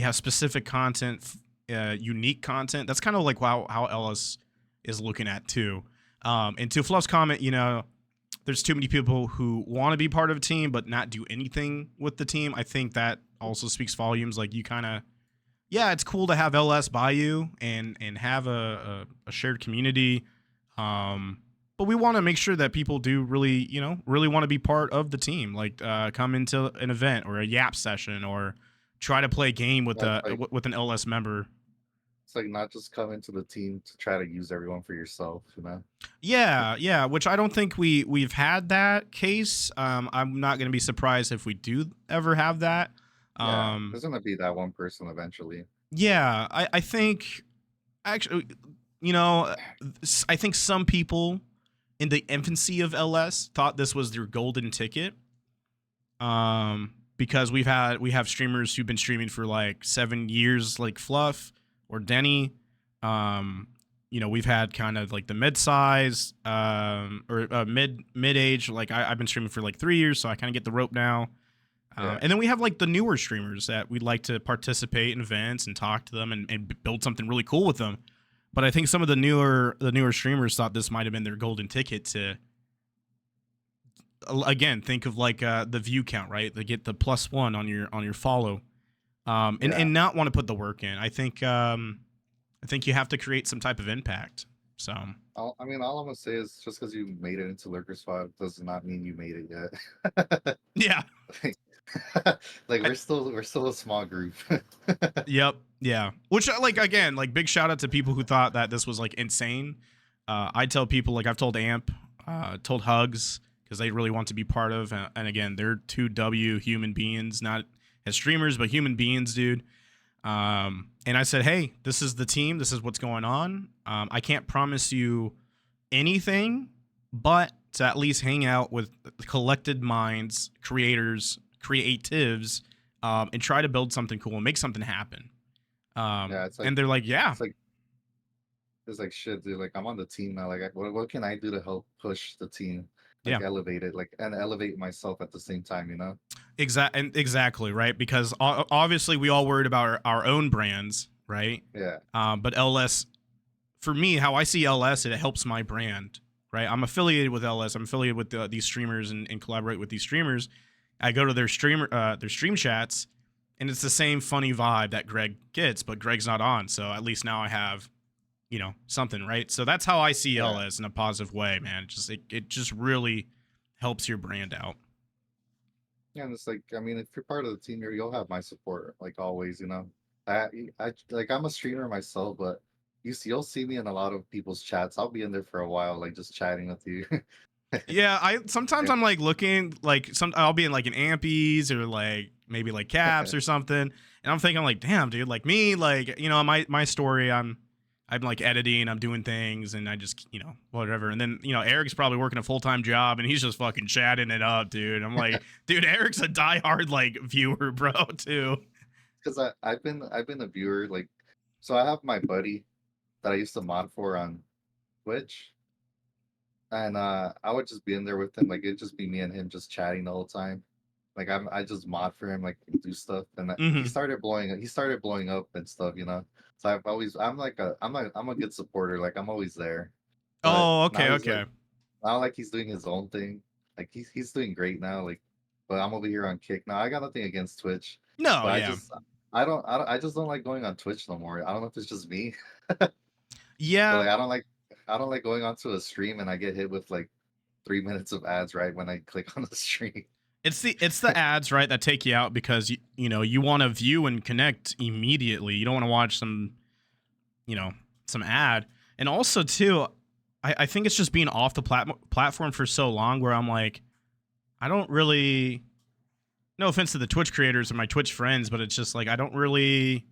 have specific content, unique content. That's kind of like how LS is looking at too. And to Fluff's comment, there's too many people who want to be part of a team but not do anything with the team. I think that also speaks volumes. Like you kind of, it's cool to have LS by you and have a shared community. But we want to make sure that people do really want to be part of the team. Like come into an event or a Yap session or try to play a game with with an LS member. It's like not just come into the team to try to use everyone for yourself, Yeah, which I don't think we've had that case. I'm not going to be surprised if we do ever have that. There's going to be that one person eventually. Yeah, I think actually, I think some people in the infancy of LS thought this was their golden ticket. Because we have streamers who've been streaming for like 7 years, like Fluff or Denny. We've had kind of like the mid-size or mid-age. Like I've been streaming for like 3 years, so I kind of get the rope now. And then we have like the newer streamers that we'd like to participate in events and talk to them and build something really cool with them. But I think some of the newer streamers thought this might have been their golden ticket to, again, think of like the view count, right? They get the +1 on your follow, and not want to put the work in. I think you have to create some type of impact. So all I'm gonna say is just because you made it into LurkerSquad does not mean you made it yet. Yeah. Like we're still a small group. Yep. Yeah. Which again, big shout out to people who thought that this was like insane. I tell people, like I've told Amp, told Hugs, because they really want to be part of, and again, they're 2W human beings, not as streamers, but human beings, dude. And I said, hey, this is the team. This is what's going on. I can't promise you anything, but to at least hang out with collected minds, creatives, and try to build something cool and make something happen. And they're like, yeah. It's like shit, dude. Like I'm on the team now. Like what can I do to help push the team? Elevate it, and elevate myself at the same time, Exactly, right? Because obviously we all worried about our own brands, right? Yeah. But LS, for me, how I see LS, it helps my brand, right? I'm affiliated with LS. I'm affiliated with these streamers and collaborate with these streamers. I go to their stream chats, and it's the same funny vibe that Greg gets, but Greg's not on. So at least now I have, something, right? So that's how I see Yeah. LS in a positive way, man. It just really helps your brand out. Yeah, and it's like, I mean, if you're part of the team here, you'll have my support, like always. I like I'm a streamer myself, but you'll see me in a lot of people's chats. I'll be in there for a while, like just chatting with you. Yeah, I sometimes Yeah. I'm like looking like I'll be in like an Ampies or like maybe like Caps or something, and I'm thinking like, damn, dude, like me, like my story, I'm like editing, I'm doing things, and I just whatever, and then Eric's probably working a full-time job and he's just fucking chatting it up, dude. I'm like, dude, Eric's a diehard like viewer, bro, too. Because I've been a viewer, like, so I have my buddy that I used to mod for on Twitch, and I would just be in there with him, like it'd just be me and him just chatting the whole time. Like I just mod for him, like do stuff, and he Mm-hmm. started blowing up and stuff. So I'm a good supporter, like I'm always there. But Oh, now okay, he's like okay. now like he's doing his own thing, like he's doing great now, like. But I'm over here on Kick now. I got nothing against Twitch, No, but yeah, I just don't like going on Twitch no more. I don't know if it's just me, but yeah. like I don't like going onto a stream and I get hit with like 3 minutes of ads right when I click on the stream. It's the ads, right, that take you out because you want to view and connect immediately. You don't want to watch some ad. And also too, I think it's just being off the platform for so long where I'm like, I don't really, no offense to the Twitch creators and my Twitch friends, but it's just like I don't really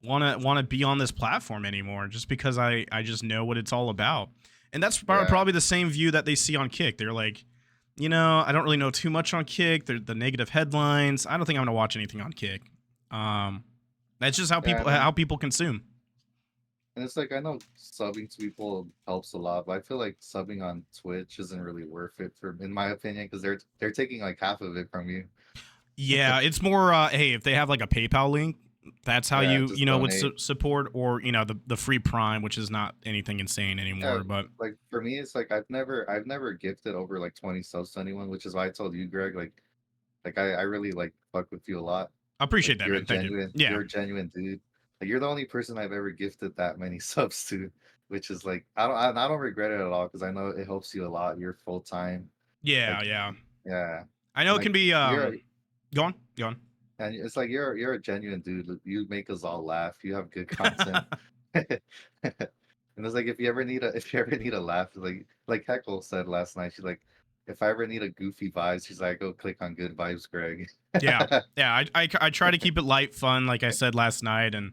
want to be on this platform anymore just because I just know what it's all about. And that's Yeah, probably the same view that they see on Kick. They're like, I don't really know too much on Kick. The negative headlines. I don't think I'm gonna watch anything on Kick. That's just how yeah, people consume. and it's like I know subbing to people helps a lot, but I feel like subbing on Twitch isn't really worth it in my opinion, because they're taking like half of it from you. Yeah, it's more. Hey, if they have like a PayPal link, that's how Yeah, you just would donate. support, or the free Prime, which is not anything insane Yeah, anymore. But like for me, it's like I've never gifted over like 20 subs to anyone, which is why I told you, Greg, like I really like fuck with you a lot. I Like appreciate that, man. Thank you. Yeah, you're a genuine dude. Like you're the only person I've ever gifted that many subs to, which is like I don't regret it at all because I know it helps you a lot. You're full time, yeah, like yeah. yeah, I know and it can like be. you're Go on, go on. and it's like you're a genuine dude. You make us all laugh. You have good content. And it's like if you ever need a laugh, like Heckle said last night, she's like, if I ever need a goofy vibe, she's like, go click on Good Vibes, Greg. Yeah, yeah. I try to keep it light, fun, like I said last night, and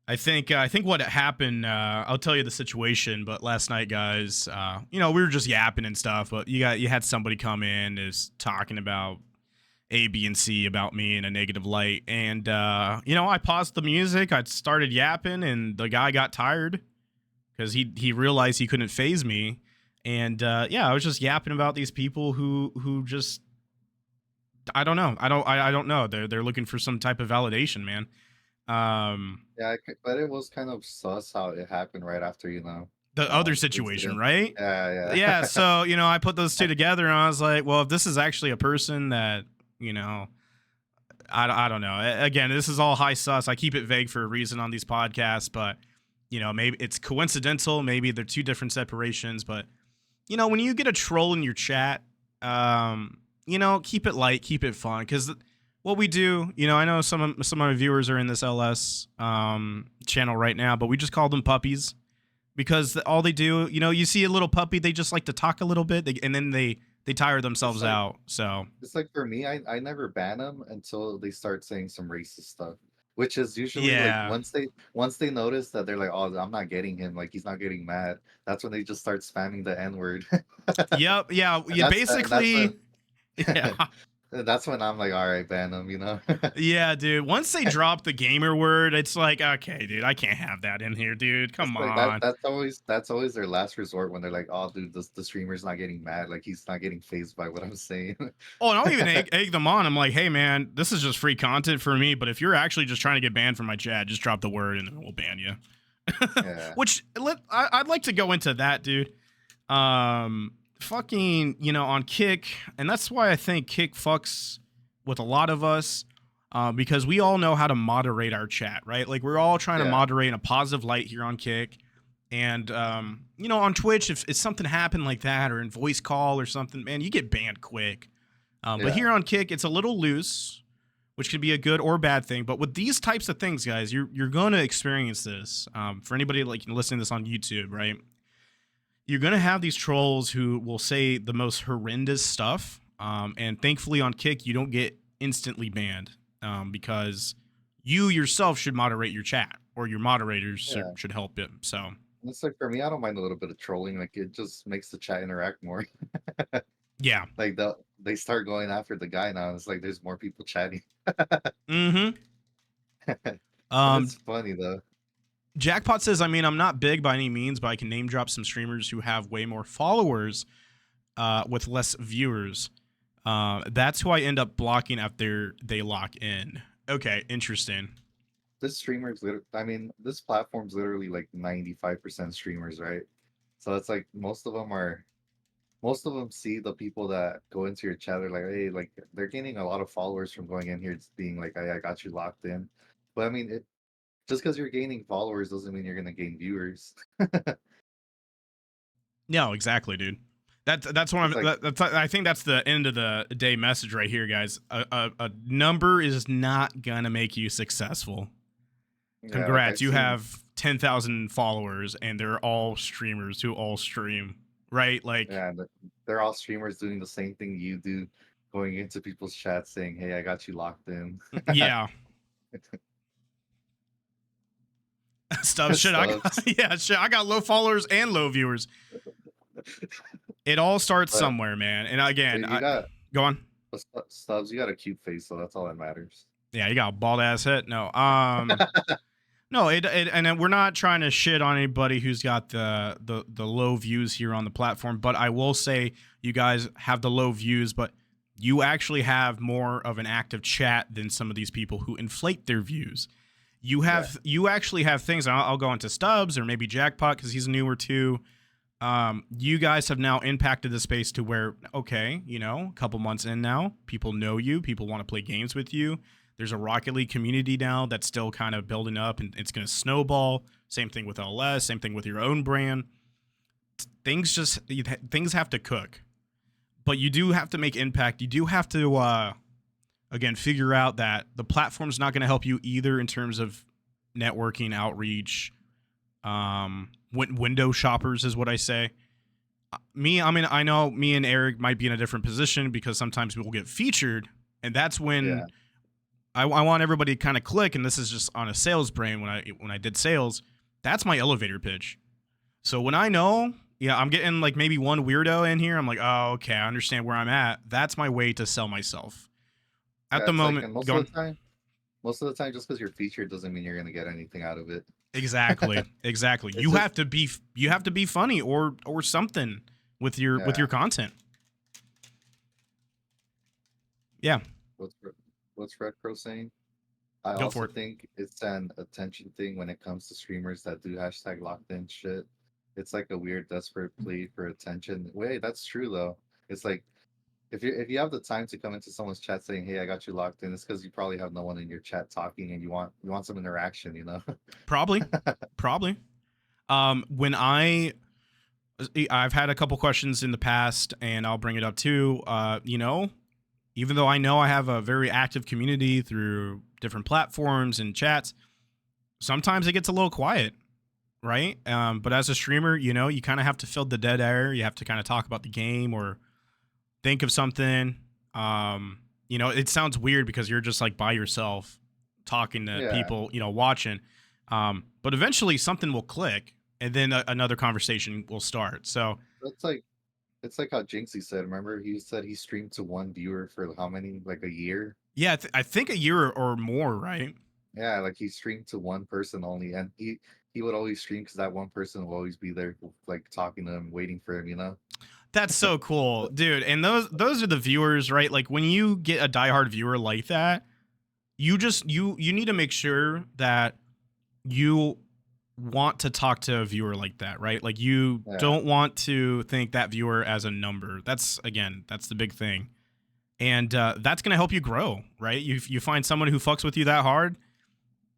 I think what happened. I'll tell you the situation, but last night, guys, we were just yapping and stuff, but you had somebody come in is talking about A, B, and C about me in a negative light, and I paused the music, I started yapping, and the guy got tired because he realized he couldn't phase me, and I was just yapping about these people who just I don't know. I don't know. They're looking for some type of validation, man. Yeah, but it was kind of sus how it happened right after The other the situation, incident. right? Yeah, Yeah. yeah, So I put those two together, and I was like, well, if this is actually a person that you know, I don't know. Again, this is all high sus. I keep it vague for a reason on these podcasts, but maybe it's coincidental. Maybe they're two different separations, but when you get a troll in your chat, keep it light, keep it fun, because what we do, I know some of my viewers are in this LS channel right now, but we just call them puppies because all they do, you see a little puppy, they just like to talk a little bit, and then they tire it's themselves like out. So it's like for me, I never ban them until they start saying some racist stuff, which is usually like yeah, once they notice that they're like, oh, I'm not getting him, like he's not getting mad. That's when they just start spamming the N word. yep, yeah, And you that's basically, when yeah. that's when I'm like, all right, ban them. Yeah, dude. Once they drop the gamer word, it's like, okay, dude, I can't have that in here, dude. It's Come like on. that's always their last resort when they're like, oh, dude, the streamer's not getting mad, like he's not getting phased by what I'm saying. Oh, and I'll even egg them on. I'm like, hey, man, this is just free content for me. But if you're actually just trying to get banned from my chat, just drop the word and then we'll ban you. Yeah, Which I'd like to go into that, dude. Fucking, on Kick, and that's why I think Kick fucks with a lot of us. because we all know how to moderate our chat, right? Like we're all trying to Yeah. moderate in a positive light here on Kick. And, you know, on Twitch, if something happened like that or in voice call or something, man, you get banned quick. But Yeah. here on Kick, it's a little loose, which could be a good or bad thing. But with these types of things, guys, you're going to experience this. For anybody like listening to this on YouTube, right? You're going to have these trolls who will say the most horrendous stuff. And thankfully on Kick, you don't get instantly banned because you yourself should moderate your chat or your moderators Yeah. should help it. So It's like for me, I don't mind a little bit of trolling. Like it just makes the chat interact more. yeah. Like they start going after the guy now. It's like there's more people chatting. Mm-hmm. And it's funny though. Jackpot says, I mean, I'm not big by any means, but I can name drop some streamers who have way more followers with less viewers. That's who I end up blocking after they lock in. Okay, interesting. This streamer's I mean, this platform's literally like 95% streamers, right? So it's like most of them see the people that go into your chat. They're like, hey, like they're gaining a lot of followers from going in here, just being like, hey, I got you locked in. But I mean, just because you're gaining followers doesn't mean you're gonna gain viewers. No, exactly, dude. That's what I think that's the end of the day message right here, guys. A number is not gonna make you successful. Congrats, you have 10,000 followers, and they're all streamers who all stream, right? Like, yeah, they're all streamers doing the same thing you do, going into people's chats saying, "Hey, I got you locked in." Yeah. Stubbs, shit, I got low followers and low viewers. It all starts somewhere, man. And again, go on. Stubbs, you got a cute face, so that's all that matters. Yeah, you got a bald ass head. No, no, and we're not trying to shit on anybody who's got the low views here on the platform. But I will say, you guys have the low views, but you actually have more of an active chat than some of these people who inflate their views. You actually have things. I'll go into Stubbs or maybe Jackpot because he's newer too. You guys have now impacted the space to where, okay, you know, a couple months in now, people know you, people want to play games with you. There's a Rocket League community now that's still kind of building up, and it's going to snowball. Same thing with LS, same thing with your own brand. Things have to cook, but you do have to make impact. You do have to, again, figure out that the platform's not going to help you either in terms of networking, outreach, window shoppers is what I say. I mean, I know me and Eric might be in a different position because sometimes we'll get featured, and that's when I want everybody to kind of click. And this is just on a sales brain. When I did sales, that's my elevator pitch. So when I know, I'm getting like maybe one weirdo in here, I'm like, oh, okay, I understand where I'm at. That's my way to sell myself. At the moment, most of the time, just because you're featured doesn't mean you're gonna get anything out of it. Exactly. You have to be funny or something with your content. Yeah. What's Red Crow saying? I also think it's an attention thing when it comes to streamers that do hashtag locked in shit. It's like a weird desperate plea for attention. Wait, that's true though. It's like if you have the time to come into someone's chat saying, "Hey, I got you locked in," it's because you probably have no one in your chat talking, and you want some interaction, you know? Probably. When I've had a couple questions in the past, and I'll bring it up too. You know, even though I know I have a very active community through different platforms and chats, sometimes it gets a little quiet, right? But as a streamer, you know, you kind of have to fill the dead air. You have to kind of talk about the game or think of something. You know, it sounds weird because you're just like by yourself talking to people, you know, watching. But eventually something will click, and then another conversation will start. So it's like how Jinxie said. Remember, he said he streamed to one viewer for how many? Like a year? Yeah, I think a year or more, right? Yeah, like he streamed to one person only, and he would always stream because that one person will always be there, like talking to him, waiting for him. You know. That's so cool, dude. And those are the viewers, right? Like when you get a diehard viewer like that, you need to make sure that you want to talk to a viewer like that, right? Like you don't want to think that viewer as a number. That's the big thing. And that's going to help you grow, right? You find someone who fucks with you that hard,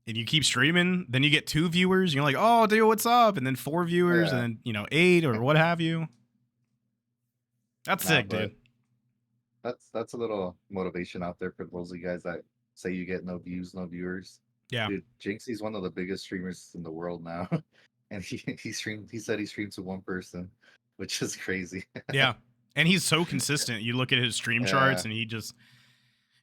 and you keep streaming, then you get 2 viewers. You're like, oh, dude, what's up? And then 4 viewers, Yeah. and then 8 or what have you. That's Nah, sick, dude. that's a little motivation out there for those of you guys that say you get no views, no viewers. Yeah. Dude, Jinxie's one of the biggest streamers in the world now. And he said he streamed to 1 person, which is crazy. Yeah. And he's so consistent. You look at his stream charts, Yeah. and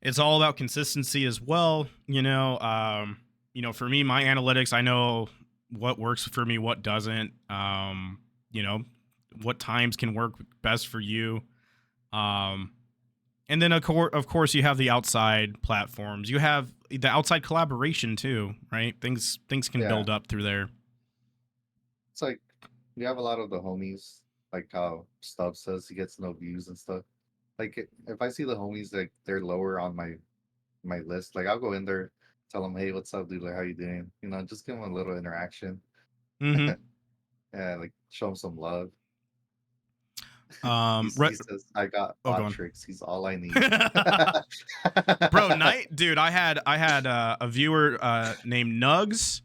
it's all about consistency as well. For me, my analytics, I know what works for me, what doesn't. What times can work best for you. And then of course you have the outside platforms. You have the outside collaboration too, right? Things can Yeah. build up through there. It's like we have a lot of the homies, like how Stubb says he gets no views and stuff. Like if I see the homies like they're lower on my list, like I'll go in there, tell them, hey, what's up, dude? Like, how you doing? Just give them a little interaction. Mm-hmm. Yeah, like show them some love. He says, I got go bot on. tricks. He's all I need. Bro, dude, I had a viewer named Nugs.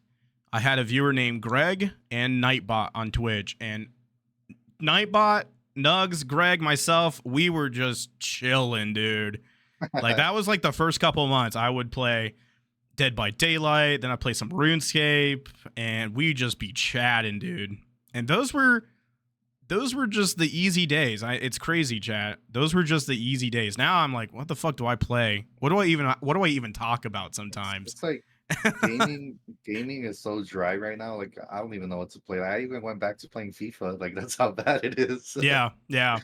I had a viewer named Greg and Nightbot on Twitch. And Nightbot, Nugs, Greg, myself, we were just chilling, dude. Like, that was like the first couple of months. I would play Dead by Daylight, then I'd play some RuneScape, and we'd just be chatting, dude. And those were just the easy days. It's crazy, chat. Those were just the easy days. Now I'm like, what the fuck do I play? What do I even talk about sometimes? It's like gaming is so dry right now. Like I don't even know what to play. I even went back to playing FIFA. Like that's how bad it is. Yeah. Yeah,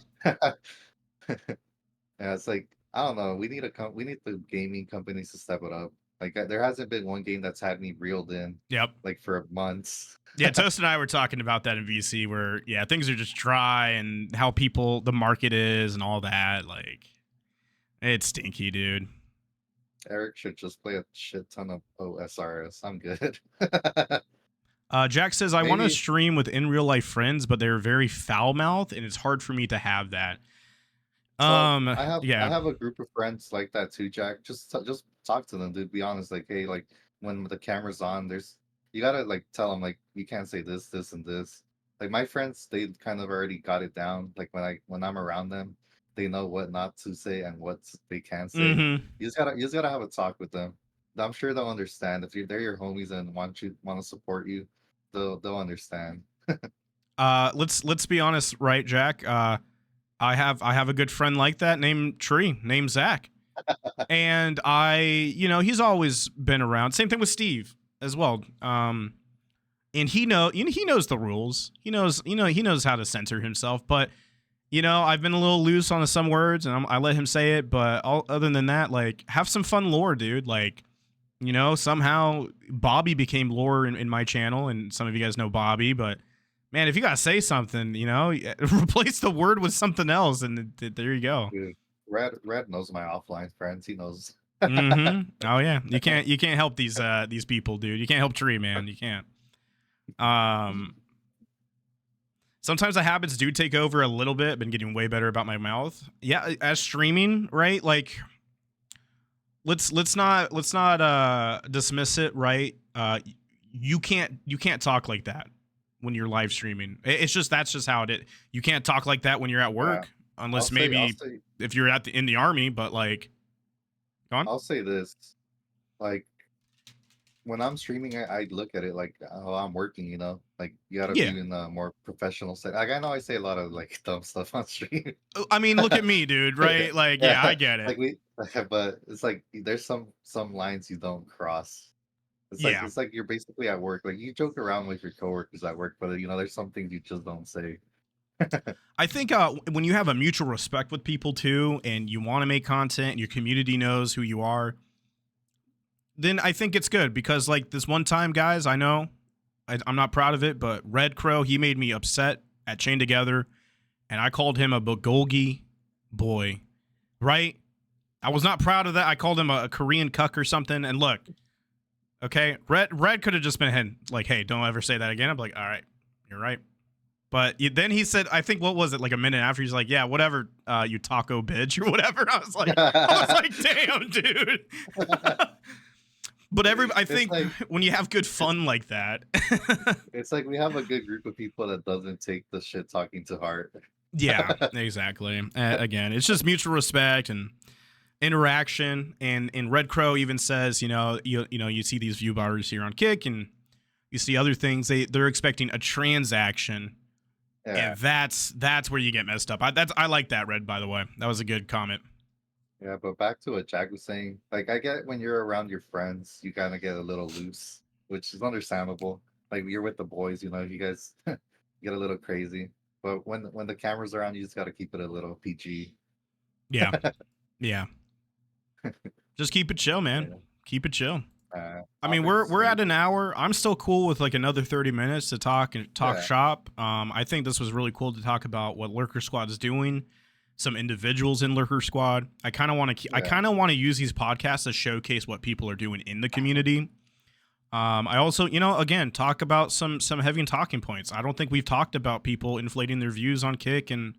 it's like I don't know. We need the gaming companies to step it up. Like there hasn't been one game that's had me reeled in. Yep. Like for months. Yeah, Toast and I were talking about that in VC where, things are just dry and how the market is and all that. Like, it's stinky, dude. Erik should just play a shit ton of OSRS. I'm good. Jack says, I want to stream with in real life friends, but they're very foul mouthed and it's hard for me to have that. So I have a group of friends like that too, Jack. Just talk to them, dude. Be honest, like, hey, like when the camera's on, you gotta like tell them like you can't say this, this, and this. Like my friends, they kind of already got it down. Like when I'm around them, they know what not to say and what they can say. Mm-hmm. You just gotta have a talk with them. I'm sure they'll understand if they're your homies and want to support you. They'll understand. Let's be honest, right, Jack? I have a good friend like that named Zach, and he's always been around. Same thing with Steve as well. And he knows the rules. He knows how to censor himself. But I've been a little loose on some words, and I let him say it. But other than that, like, have some fun lore, dude. Like, somehow Bobby became lore in my channel, and some of you guys know Bobby. But man, if you gotta say something, replace the word with something else, and there you go. Dude, Red knows my offline friends. He knows. Mm-hmm. Oh yeah, you can't help these people, dude. You can't help Tree, man. You can't. Sometimes the habits do take over a little bit. Been getting way better about my mouth. Yeah, as streaming, right? Like, let's not dismiss it, right? You can't talk like that when you're live streaming. That's just how it is. You can't talk like that when you're at work, unless if you're in the army. But like, go on. I'll say this, like when I'm streaming, I look at it like, oh, I'm working. Like you gotta be in a more professional setting. Like I know I say a lot of like dumb stuff on stream. I mean, look at me, dude. Right? Like, yeah, I get it. But it's like there's some lines you don't cross. It's like you're basically at work. Like you joke around with your coworkers at work, but there's some things you just don't say. I think when you have a mutual respect with people too, and you want to make content, and your community knows who you are, then I think it's good. Because like this one time, guys, I know I'm not proud of it, but Red Crow, he made me upset at Chain Together, and I called him a Bulgogi boy, right? I was not proud of that. I called him a Korean cuck or something. And look, okay, Red could have just been like, hey, don't ever say that again. I'm like, all right, you're right. But then he said, I think, what was it, like a minute after, he's like, yeah, whatever, you taco bitch or whatever. I was like, damn, dude. But I It's think like when you have good fun like that, it's like we have a good group of people that doesn't take the shit talking to heart. yeah, exactly. Again, it's just mutual respect and interaction. And Red Crow even says, you see these view bars here on Kick, and you see other things. They're expecting a transaction, Yeah. and that's where you get messed up. I like that, Red. By the way, that was a good comment. Yeah, but back to what Jack was saying, like I get when you're around your friends, you kind of get a little loose, which is understandable. Like you're with the boys, you guys get a little crazy. But when the camera's around, you just got to keep it a little PG. Yeah, yeah. Just keep it chill, man. Yeah. Keep it chill. I mean, Topics, we're at like an hour. I'm still cool with like another 30 minutes to talk yeah, shop. I think this was really cool to talk about what Lurker Squad is doing. Some individuals in Lurker Squad. I kind of want yeah, to use these podcasts to showcase what people are doing in the community. I also, again, talk about some heavy talking points. I don't think we've talked about people inflating their views on Kick, and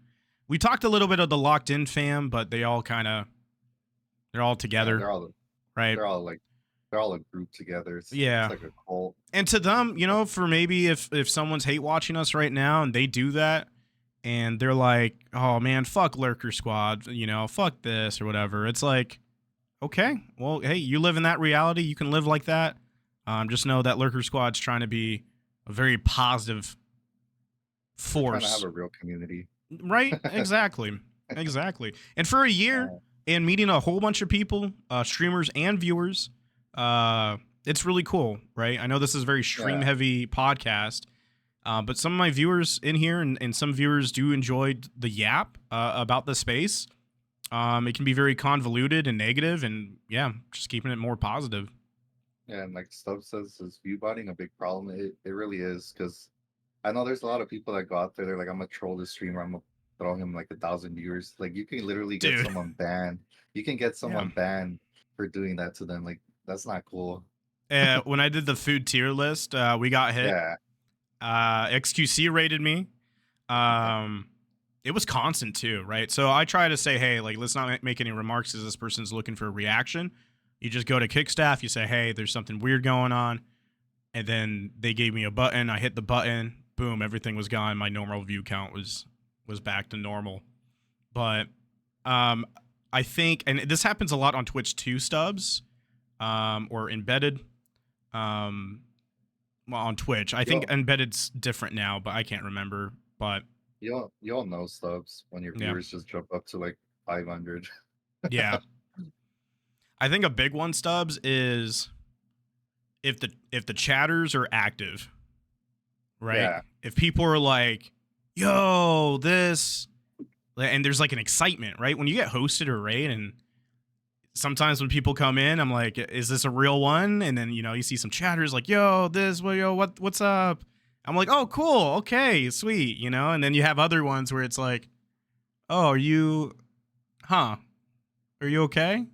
we talked a little bit of the Locked In fam, but they're all yeah. together, right? They're all a group together. It's Yeah. like a cult. And to them, for maybe if someone's hate watching us right now and they do that and they're like, oh man, fuck Lurker Squad, fuck this or whatever. It's like, okay, well, hey, you live in that reality. You can live like that. Just know that Lurker Squad's trying to be a very positive We're trying to have force. a real community. Right? Exactly. Exactly. And for a year Uh, and meeting a whole bunch of people, streamers and viewers, it's really cool, right? I know this is a very stream yeah, heavy podcast, but some of my viewers in here and some viewers do enjoy the yap about the space. It can be very convoluted and negative, and yeah, just keeping it more positive. yeah, and like Stubbs says, is view botting a big problem? It really is because I know there's a lot of people that go out there. They're like, I'm gonna troll this streamer. I'm gonna throw him like 1,000 viewers. Like you can literally get Dude. someone banned. You can get Yeah. someone banned for doing that to them. Like that's not cool. When I did the food tier list, we got hit. Yeah, XQC rated me. Um, it was constant too, right? So I try to say, hey, like, let's not make any remarks as this person's looking for a reaction. You just go to Kickstaff, you say, hey, there's something weird going on. And then they gave me a button. I hit the button. Boom, everything was gone. My normal view count was back to normal. But I think, and this happens a lot on Twitch too, Stubbs, or Embedded. Well, on Twitch, I think you'll Embedded's different now, but I can't remember. But you'll know Stubbs when your yeah, viewers just jump up to like 500. yeah. I think a big one, Stubbs, is if the chatters are active, right? Yeah, If people are like, "Yo, this," and there's like an excitement, right? When you get hosted or raid, and sometimes when people come in, I'm like, "Is this a real one?" And then you see some chatters like, "Yo, this, well, yo, what's up?" I'm like, "Oh, cool, okay, sweet," And then you have other ones where it's like, "Oh, are you, huh? Are you okay?"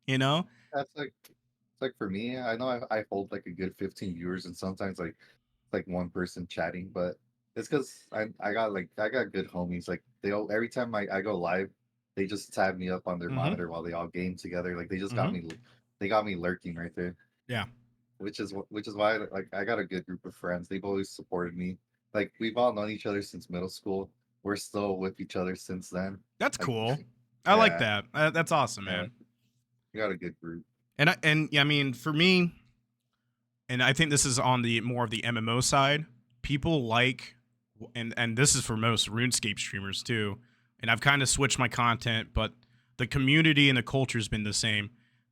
You know? that's like it's like for me. I know I hold like a good 15 viewers, and sometimes like one person chatting, but it's because I got good homies. Like they all every time I go live, they just tab me up on their Mm-hmm. monitor while they all game together. Like Mm-hmm. they got me lurking right there. Yeah. Which is why like I got a good group of friends. They've always supported me. Like we've all known each other since middle school. We're still with each other since then. That's Like cool. I like yeah, that. That's awesome, yeah, man. we got a good group. And yeah, I mean, for me, and I think this is on the more of the MMO side. People like, and this is for most RuneScape streamers too. And I've kind of switched my content, but the community and the culture's been the same.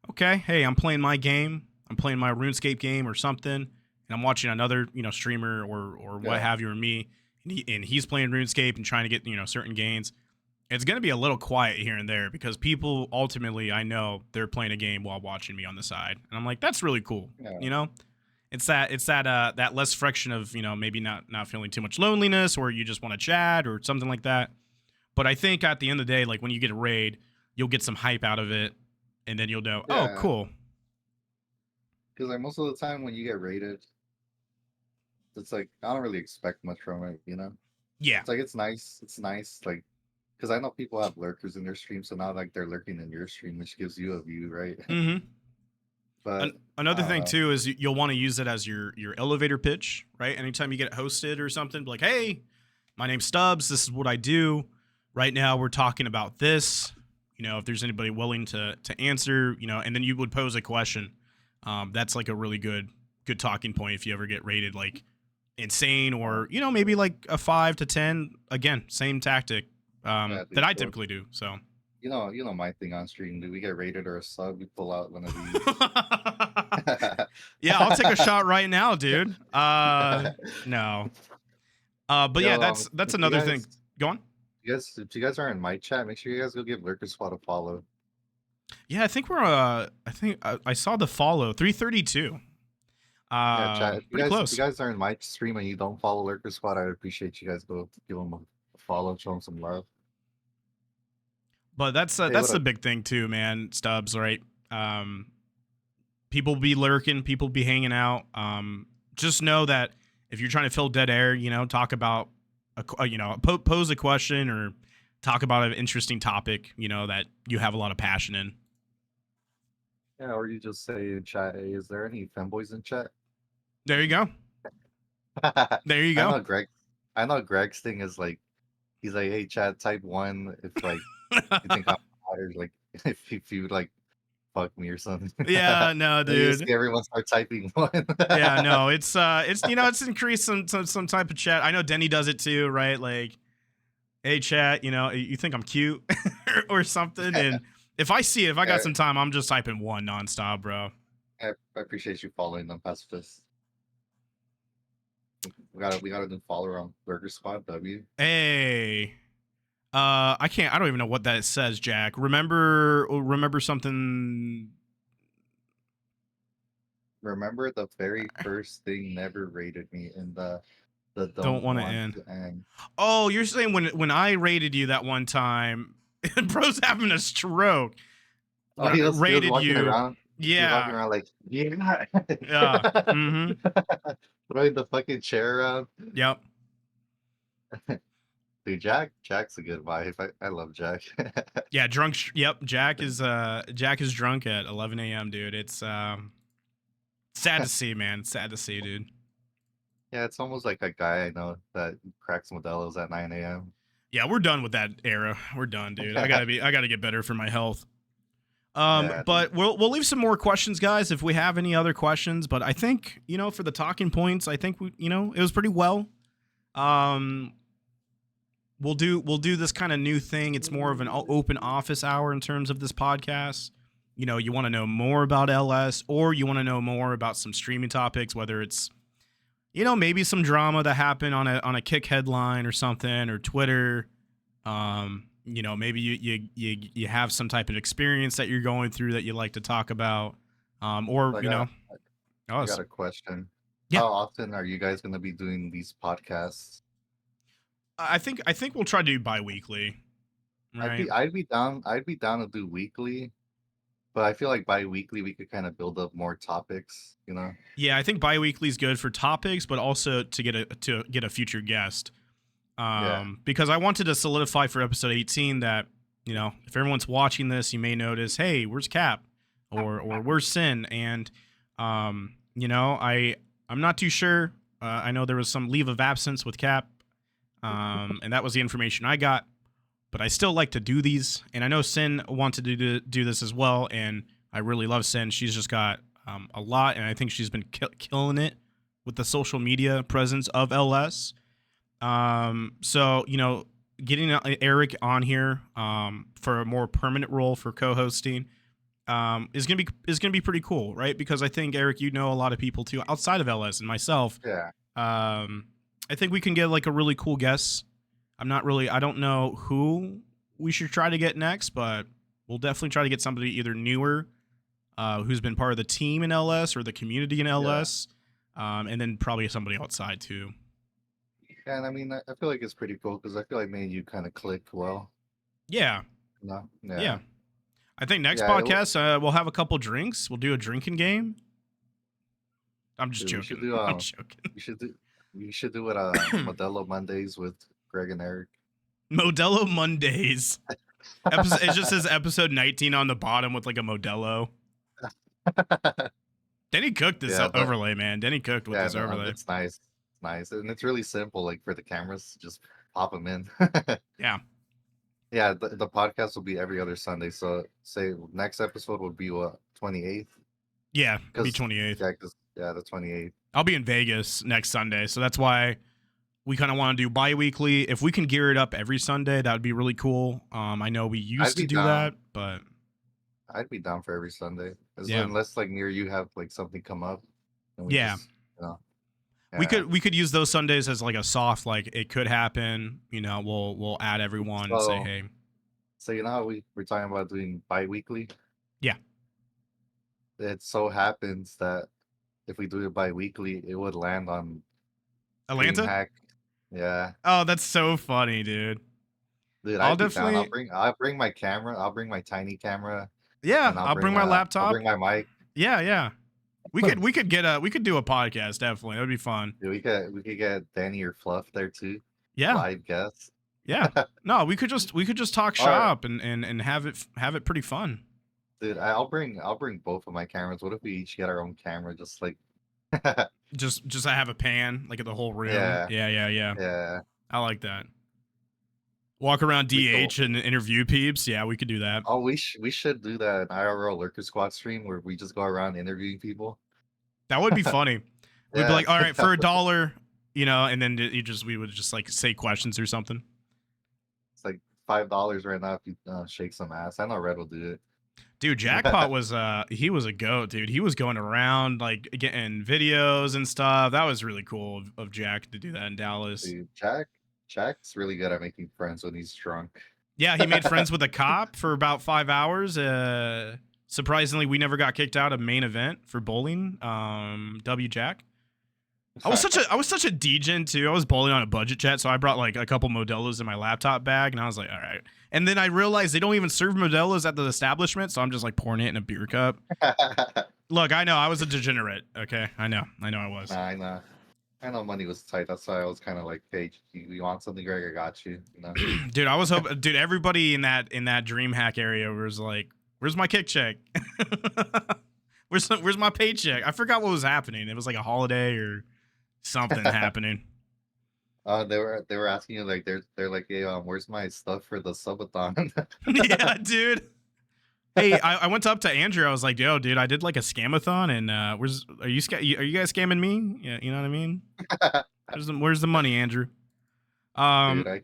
Okay, hey, I'm playing my game. I'm playing my RuneScape game or something, and I'm watching another streamer or what Yeah, have you or me, and he's playing RuneScape and trying to get certain gains. It's going to be a little quiet here and there because people ultimately, I know, they're playing a game while watching me on the side, and I'm like, that's really cool. yeah, You know, it's that less friction of maybe not feeling too much loneliness, or you just want to chat or something like that. But I think at the end of the day, like when you get a raid, you'll get some hype out of it, and then you'll know, oh, yeah. cool. Because like most of the time when you get rated, it's like I don't really expect much from it. Yeah. It's like it's nice. It's nice, like because I know people have lurkers in their stream, so now like they're lurking in your stream, which gives you a view, right? Mm-hmm. But Another I don't thing know. too is you'll want to use it as your elevator pitch, right? Anytime you get hosted or something, like, hey, my name's Stubbs. This is what I do. Right now, we're talking about this. You know, if there's anybody willing to answer, you know, and then you would pose a question. That's like a really good talking point if you ever get rated like insane or you know maybe like a 5 to 10. Again, same tactic Yeah, that dude, I so typically do. So. you know my thing on stream. Do we get rated or a sub? We pull out one of these. Yeah, I'll take a shot right now, dude. No. But yeah, Yo, that's if you another thing. guys, Go on. if you guys are in my chat, make sure you guys go give LurkerSquad a follow. Yeah, I think we're. I think I saw the follow 332. Yeah, chat. Pretty If you close. guys are in my stream and you don't follow LurkerSquad, I'd appreciate you guys go give them a follow, show them some love. But Hey, what that's the up? big thing too, man. Stubbs, right? People be lurking, people be hanging out. Just know that if you're trying to fill dead air, you know, talk about you know, pose a question or talk about an interesting topic, you know, that you have a lot of passion in. Yeah, or you just say in chat, hey, is there any femboys in chat? There you go. There you I go. know Greg. I know Greg's thing is like he's like, hey, chat, type one if like you think I'm hot or like if you like fuck me or something. Yeah, no, You just dude. see everyone start typing one. Yeah, no, it's you know, it's increased some type of chat. I know Denny does it too, right? Like, hey, chat, you know, you think I'm cute or something, and if I see it, if I got Yeah, some time, I'm just typing one nonstop, bro. I appreciate you following them, pacifist. We got a new follower on Burger Squad W. Hey, I don't even know what that says, Jack. Remember something. Remember the very first thing never rated me in the Don't don't want to want end. to end. Oh, you're saying when I rated you that one time, bro's having a stroke. Oh, When I he was rated walking you, around. He was walking yeah, around like, yeah. yeah, mm-hmm, Throwing the fucking chair around. yep. Dude, Jack's a good vibe. I love Jack. Yeah, drunk. Yep, Jack is drunk at 11 a.m. Dude. It's sad to see, man. Sad to see, dude. Yeah, it's almost like a guy I know that cracks Modelo's at 9 a.m. Yeah, we're done with that era. We're done, dude. I gotta get better for my health. Yeah, dude. But we'll leave some more questions, guys, if we have any other questions. But I think you know, for the talking points, I think we, you know, it was pretty well. Um, we'll do this kind of new thing. It's more of an open office hour in terms of this podcast. You know, you want to know more about LS, or you want to know more about some streaming topics, whether it's you know maybe some drama that happened on a kick headline or something, or Twitter. You know, maybe you have some type of experience that you're going through that you like to talk about, or So you know, I got a question. yeah. How often are you guys going to be doing these podcasts? I think we'll try to do bi-weekly, right? I'd be down to do weekly, but I feel like bi-weekly we could kind of build up more topics, you know? Yeah, I think bi-weekly is good for topics, but also to get a future guest. Yeah. Because I wanted to solidify for episode 18 that you know if everyone's watching this, you may notice, hey, where's Cap, or where's Sin, and you know I'm not too sure. I know there was some leave of absence with Cap, and that was the information I got. But I still like to do these, and I know Sin wanted to do this as well, and I really love Sin. She's just got a lot, and I think she's been killing it with the social media presence of LS. So you know, getting Erik on here for a more permanent role for co-hosting is gonna be pretty cool, right? Because I think Erik, you know a lot of people too outside of LS and myself. Yeah. I think we can get like a really cool guest. I don't know who we should try to get next, but we'll definitely try to get somebody either newer, who's been part of the team in LS or the community in LS, and then probably somebody outside too. Yeah, and I mean, I feel like it's pretty cool because I feel like me and you kind of click well. Yeah. No, Yeah. I think next Yeah, podcast we'll have a couple drinks. We'll do a drinking game. I'm just dude, joking. I'm joking. we should do it Modelo Mondays with Greg and Eric. Modelo Mondays. It just says episode 19 on the bottom with like a Modelo. Denny cooked this overlay, man. Denny cooked with this overlay. It's nice. It's nice. And it's really simple, like for the cameras, just pop them in. Yeah. Yeah, the podcast will be every other Sunday. So say next episode will be what, 28th? Yeah, it'll be 28th. Yeah, the 28th. I'll be in Vegas next Sunday, so that's why we kind of want to do bi-weekly. If we can gear it up every Sunday, that would be really cool. I know we used to do that, but I'd be down for every Sunday. Yeah. Unless like near you have like something come up. Yeah. Just, you know, we could use those Sundays as like a soft, like it could happen. You know, we'll add everyone and say, hey. So you know how we're talking about doing bi-weekly? Yeah. It so happens that if we do it bi-weekly, it would land on Atlanta. DreamHack. Yeah. Oh, that's so funny, dude. Dude, I'll bring my camera. I'll bring my tiny camera. Yeah, I'll bring my laptop. I'll bring my mic. Yeah. We could do a podcast, definitely. That would be fun. Dude, we could get Denny or Fluff there too. Yeah. Live guests. Yeah. No, we could just talk shop and have it pretty fun. Dude, I'll bring both of my cameras. What if we each get our own camera? Just like just I have a pan like at the whole room. Yeah. I like that. Walk around DH and interview peeps. Yeah, we could do that. Oh, we should do that IRL LurkerSquad stream where we just go around interviewing people. That would be funny. We'd be like, all right, for $1, you know, and then we would just like say questions or something. It's like $5 right now if you shake some ass. I know Red will do it. Dude, Jackpot was he was a goat, dude. He was going around like getting videos and stuff. That was really cool of Jack to do that in Dallas. Dude, Jack's really good at making friends when he's drunk. Yeah, he made friends with a cop for about 5 hours. Surprisingly, we never got kicked out of main event for bowling. W Jack. I was such a degen too. I was bowling on a budget jet, so I brought like a couple Modelos in my laptop bag, and I was like, all right. And then I realized they don't even serve Modelos at the establishment, so I'm just like pouring it in a beer cup. Look, I know I was a degenerate. Okay, I know I was. I know money was tight. That's why I was kind of like, hey, you want something, Greg? I got you. You know? Dude, I was hoping. Dude, everybody in that DreamHack area was like, "Where's my kick check? Where's my paycheck?" I forgot what was happening. It was like a holiday or something happening. They were asking you like they're like, hey, where's my stuff for the subathon? Yeah, dude. Hey, I went up to Andrew. I was like, yo, dude, I did like a scamathon, and are you guys scamming me? Yeah, you know what I mean? Where's the money, Andrew? Dude, I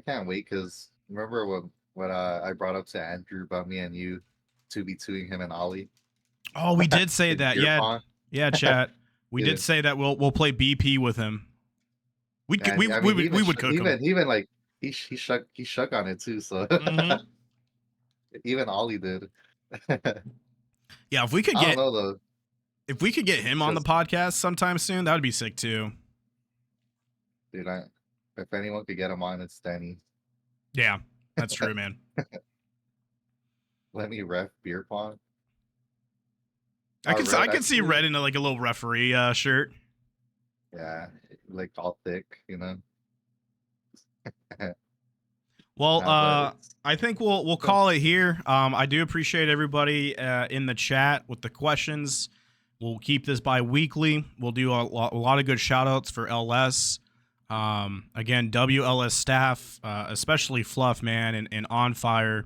can't wait because remember what I brought up to Andrew about me and you 2v2ing him and Ollie. Oh, we did say that. Yeah, chat. We did say that we'll play BP with him. We would cook him. Even like he shook on it too. So even Ollie did. Yeah, if we could get him on the podcast sometime soon, that would be sick too. Dude, if anyone could get him on, it's Denny. Yeah, that's true, man. Let me ref beer pong. I can see Red in a little referee shirt. Yeah, like all thick, you know. Well, I think we'll call it here. I do appreciate everybody in the chat with the questions. We'll keep this bi-weekly. We'll do a lot of good shout outs for LS. Again, WLS staff, especially Fluff, man, and Onfire.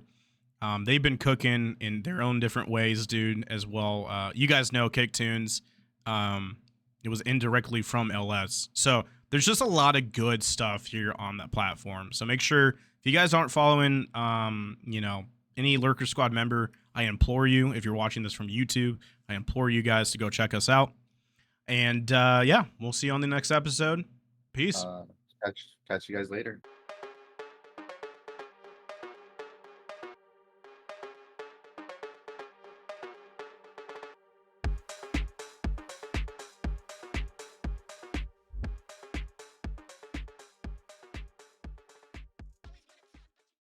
They've been cooking in their own different ways, dude, as well. You guys know Kick Tunes. It was indirectly from LS. So there's just a lot of good stuff here on that platform. So make sure, if you guys aren't following, any Lurker Squad member, I implore you, if you're watching this from YouTube, I implore you guys to go check us out. And we'll see you on the next episode. Peace. Catch you guys later.